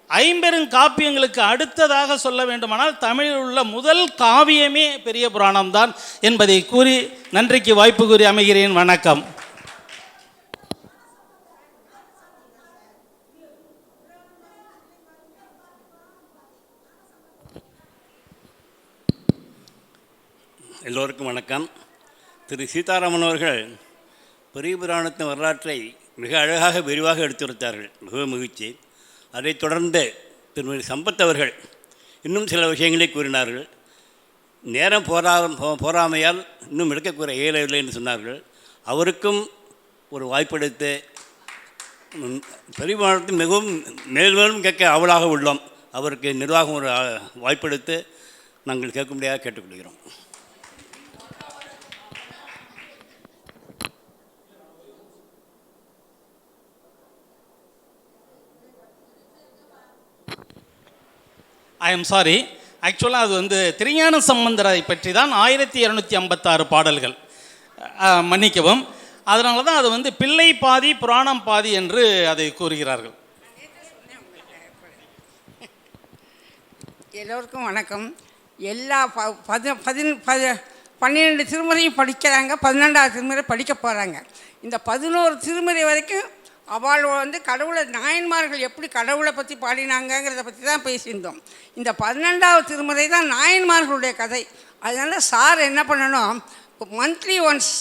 50 காப்பியங்களுக்கு அடுத்ததாக சொல்ல வேண்டுமானால் தமிழில் உள்ள முதல் காவியமே பெரிய புராணம்தான் என்பதை கூறி நன்றிக்கு வாய்ப்பு கூறி அமைகிறேன். வணக்கம். எல்லோருக்கும் வணக்கம். திரு சீதாராமன் அவர்கள் பெரிய புராணத்தின் வரலாற்றை மிக அழகாக விரிவாக எடுத்துரைத்தார்கள். மிக மகிழ்ச்சி. அதைத் தொடர்ந்து திருமதி சம்பத் அவர்கள் இன்னும் சில விஷயங்களை கூறினார்கள். நேரம் போராமையால் இன்னும் எடுக்கக்கூட இயலவில்லை என்று சொன்னார்கள். அவருக்கும் ஒரு வாய்ப்பெடுத்து பெரிய புராணத்தை மிகவும் மேலும் கேட்க அவளாக உள்ளோம். அவருக்கு நிர்வாகம் ஒரு வாய்ப்பெடுத்து நாங்கள் கேட்கும்படியாக கேட்டுக்கொள்கிறோம். ஐ எம் சாரி, ஆக்சுவலாக அது வந்து திருஞான சம்பந்தரை பற்றி தான் 1256 பாடல்கள், மன்னிக்கவும். அதனால தான் அது வந்து பிள்ளை பாதி புராணம் பாதி என்று அதை கூறுகிறார்கள். எல்லோருக்கும் வணக்கம். எல்லா 12 திருமுறையும் படிக்கிறாங்க, 12ஆவது திருமுறை படிக்க போகிறாங்க. இந்த 11 திருமுறை வரைக்கும் அவள் வந்து கடவுளை, நாயன்மார்கள் எப்படி கடவுளை பற்றி பாடினாங்கங்கிறத பற்றி தான் பேசியிருந்தோம். இந்த 12ஆவது திருமுறை தான் நாயன்மார்களுடைய கதை. அதனால் சார் என்ன பண்ணணும், மந்த்லி ஒன்ஸ்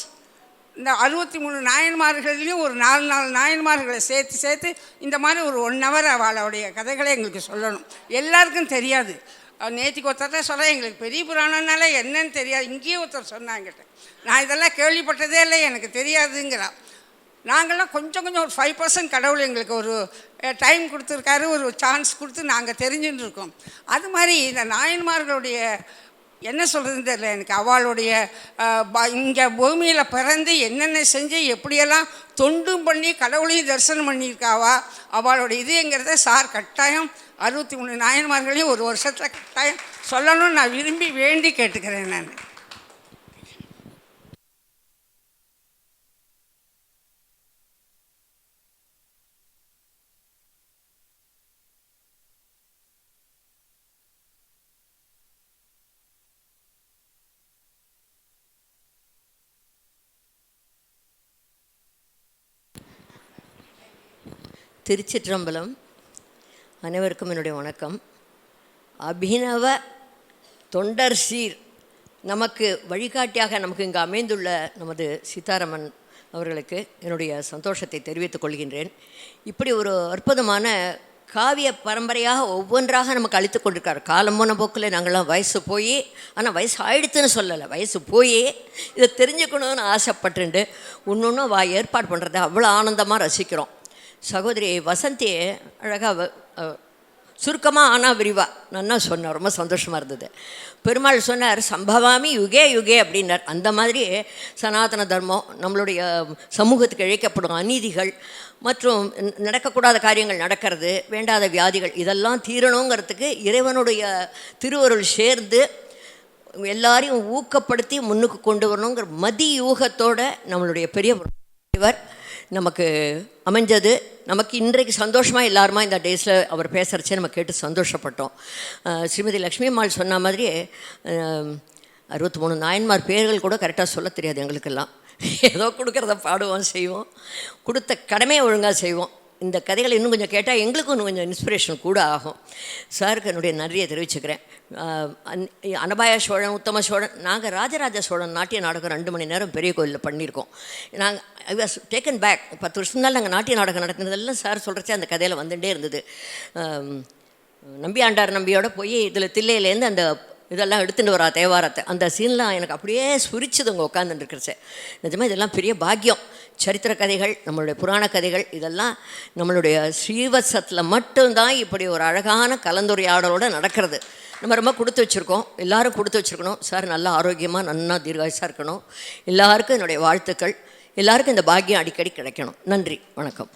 இந்த 63 நாயன்மார்கள்லேயும் ஒரு 4 நாயன்மார்களை சேர்த்து இந்த மாதிரி ஒரு 1 hour அவளுடைய கதைகளை எங்களுக்கு சொல்லணும். எல்லாருக்கும் தெரியாது. நேற்றுக்கு ஒருத்தர் சொல்ல, எங்களுக்கு பெரிய புராணம்னால என்னன்னு தெரியாது. இங்கேயே ஒருத்தர் சொன்னாங்கிட்ட, நான் இதெல்லாம் கேள்விப்பட்டதே இல்லை, எனக்கு தெரியாதுங்கிறான். நாங்கள்லாம் கொஞ்சம் ஒரு 5% கடவுள் எங்களுக்கு ஒரு டைம் கொடுத்துருக்காரு, ஒரு சான்ஸ் கொடுத்து நாங்கள் தெரிஞ்சுட்டு இருக்கோம். அது மாதிரி இந்த நாயன்மார்களுடைய என்ன சொல்கிறதுன்னு தெரியல எனக்கு. அவளுடைய இங்கே பூமியில் பிறந்து என்னென்ன செஞ்சு எப்படியெல்லாம் தொண்டும் பண்ணி கடவுளையும் தரிசனம் பண்ணியிருக்காவா அவளுடைய இதுங்கிறத சார் கட்டாயம் 63 நாயன்மார்களையும் ஒரு வருஷத்தில் கட்டாயம் சொல்லணும்னு நான் விரும்பி வேண்டி கேட்டுக்கிறேன். நான் திருச்சிற்றம்பலம். அனைவருக்கும் என்னுடைய வணக்கம். அபிநவ தொண்டர் சீர் நமக்கு வழிகாட்டியாக நமக்கு இங்கு அமைந்துள்ள நமது சீதாராமன் அவர்களுக்கு என்னுடைய சந்தோஷத்தை தெரிவித்துக் கொள்கின்றேன். இப்படி ஒரு அற்புதமான காவிய பரம்பரையாக ஒவ்வொன்றாக நமக்கு அளித்து கொண்டிருக்கார். காலம் போன போக்கில் நாங்கள்லாம் வயசு போய், ஆனால் வயசு ஆயிடுத்துன்னு சொல்லலை, வயசு போய் இதை தெரிஞ்சுக்கணும்னு ஆசைப்பட்டுண்டு ஒன்று ஏற்பாடு பண்ணுறதை அவ்வளோ ஆனந்தமாக ரசிக்கிறோம். சகோதரி வசந்தியை அழகாக சுருக்கமாக ஆனால் விரிவாக நன்னா சொன்னார். ரொம்ப சந்தோஷமாக இருந்தது. பெருமாள் சொன்னார் சம்பவாமி யுகே யுகே அப்படின்னார். அந்த மாதிரி சனாதன தர்மம், நம்மளுடைய சமூகத்துக்கு இழைக்கப்படும் அநீதிகள் மற்றும் நடக்கக்கூடாத காரியங்கள் நடக்கிறது, வேண்டாத வியாதிகள், இதெல்லாம் தீரணுங்கிறதுக்கு இறைவனுடைய திருவருள் சேர்ந்து எல்லாரையும் ஊக்கப்படுத்தி முன்னுக்கு கொண்டு வரணுங்கிற மதி யூகத்தோடு நம்மளுடைய பெரிய இவர் நமக்கு அமைஞ்சது. நமக்கு இன்றைக்கு சந்தோஷமாக எல்லாருமா இந்த டேஸில் அவர் பேசுகிறச்சே நம்ம கேட்டு சந்தோஷப்பட்டோம். ஸ்ரீமதி லக்ஷ்மி அம்மாள் சொன்ன மாதிரி 63 நாயன்மார் பேர்கள் கூட கரெக்டாக சொல்ல தெரியாது எங்களுக்கெல்லாம். ஏதோ கொடுக்குறத பாடுவோம், செய்வோம், கொடுத்த கடமையை ஒழுங்காக செய்வோம். இந்த கதைகளை இன்னும் கொஞ்சம் கேட்டால் எங்களுக்கும் இன்னும் கொஞ்சம் இன்ஸ்பிரேஷன் கூட ஆகும். சாருக்கு என்னுடைய நன்றியை தெரிவிச்சுக்கிறேன். அனபாய சோழன், உத்தம சோழன், நாங்கள் ராஜராஜ சோழன் நாட்டிய நாடகம் 2 மணி நேரம் பெரிய கோயிலில் பண்ணியிருக்கோம். நாங்கள் ஐ வாஸ் டேக்கன் பேக். 10 வருஷம் தான் நாங்கள் நாட்டிய நாடகம் நடத்தினதெல்லாம் சார் சொல்கிறச்சே அந்த கதையில் வந்துகிட்டே இருந்தது. நம்பி ஆண்டார் நம்பியோட போய் இதில் தில்லையிலேருந்து அந்த இதெல்லாம் எடுத்துகிட்டு வரா தேவாரத்தை, அந்த சீன்லாம் எனக்கு அப்படியே சுரிச்சுதுங்க உட்காந்துட்டு இருக்கிறச்சே. நிஜமாக இதெல்லாம் பெரிய பாக்கியம். சரித்திர கதைகள், நம்மளுடைய புராண கதைகள், இதெல்லாம் நம்மளுடைய ஸ்ரீவத்சத்தில் மட்டும்தான் இப்படி ஒரு அழகான கலந்துரையாடலோடு நடக்கிறது. நம்ம ரொம்ப கொடுத்து வச்சுருக்கோம், எல்லோரும் கொடுத்து வச்சுருக்கணும். சார் நல்லா ஆரோக்கியமாக நன்னா தீர்காயுசாக இருக்கணும். எல்லாருக்கும் என்னுடைய வாழ்த்துக்கள். எல்லாருக்கும் இந்த பாக்கியம் அடிக்கடி கிடைக்கணும். நன்றி, வணக்கம்.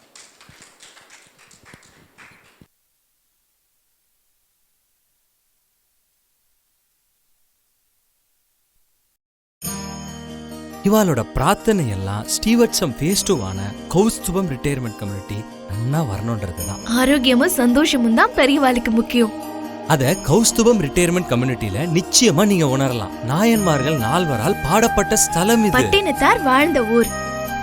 இவாளோட பிரார்த்தனை எல்லாம் ஸ்டீவர்ட்ஸம் ஃபேஸ் 2 கௌஸ்துபம் ரிட்டையர்மெண்ட் கம்யூனிட்டி நன்னா வரணுன்றது தான். ஆரோக்கியமும் சந்தோஷமும் தான் பெரியவாளுக்கு முக்கியம். அத கௌஸ்துபம் ரிட்டையர்மெண்ட் கம்யூனிட்டியில நிச்சயமா நீங்க உணரலாம். நாயன்மார்கள் 4வரால் பாடப்பட்ட ஸ்தலம் இது. பட்டினத்தார் வாழ்ந்த ஊர்.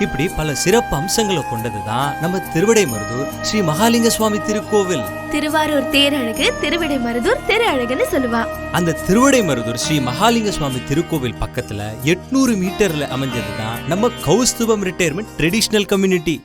இப்படி பல சிறப்பு அம்சங்களை கொண்டதுதான் நம்ம திருவிடைமருதூர் ஸ்ரீ மகாலிங்க சுவாமி திருக்கோவில். திருவாரூர் தேரழகு, திருவிடைமருதூர் திரு அழகுன்னு சொல்லுவா. அந்த திருவிடைமருதூர் ஸ்ரீ மகாலிங்க சுவாமி திருக்கோவில் பக்கத்துல 800 மீட்டர்ல அமைஞ்சதுதான் நம்ம கௌஸ்துபம் ரிட்டையர்மெண்ட் ட்ரெடிஷனல் கம்யூனிட்டி.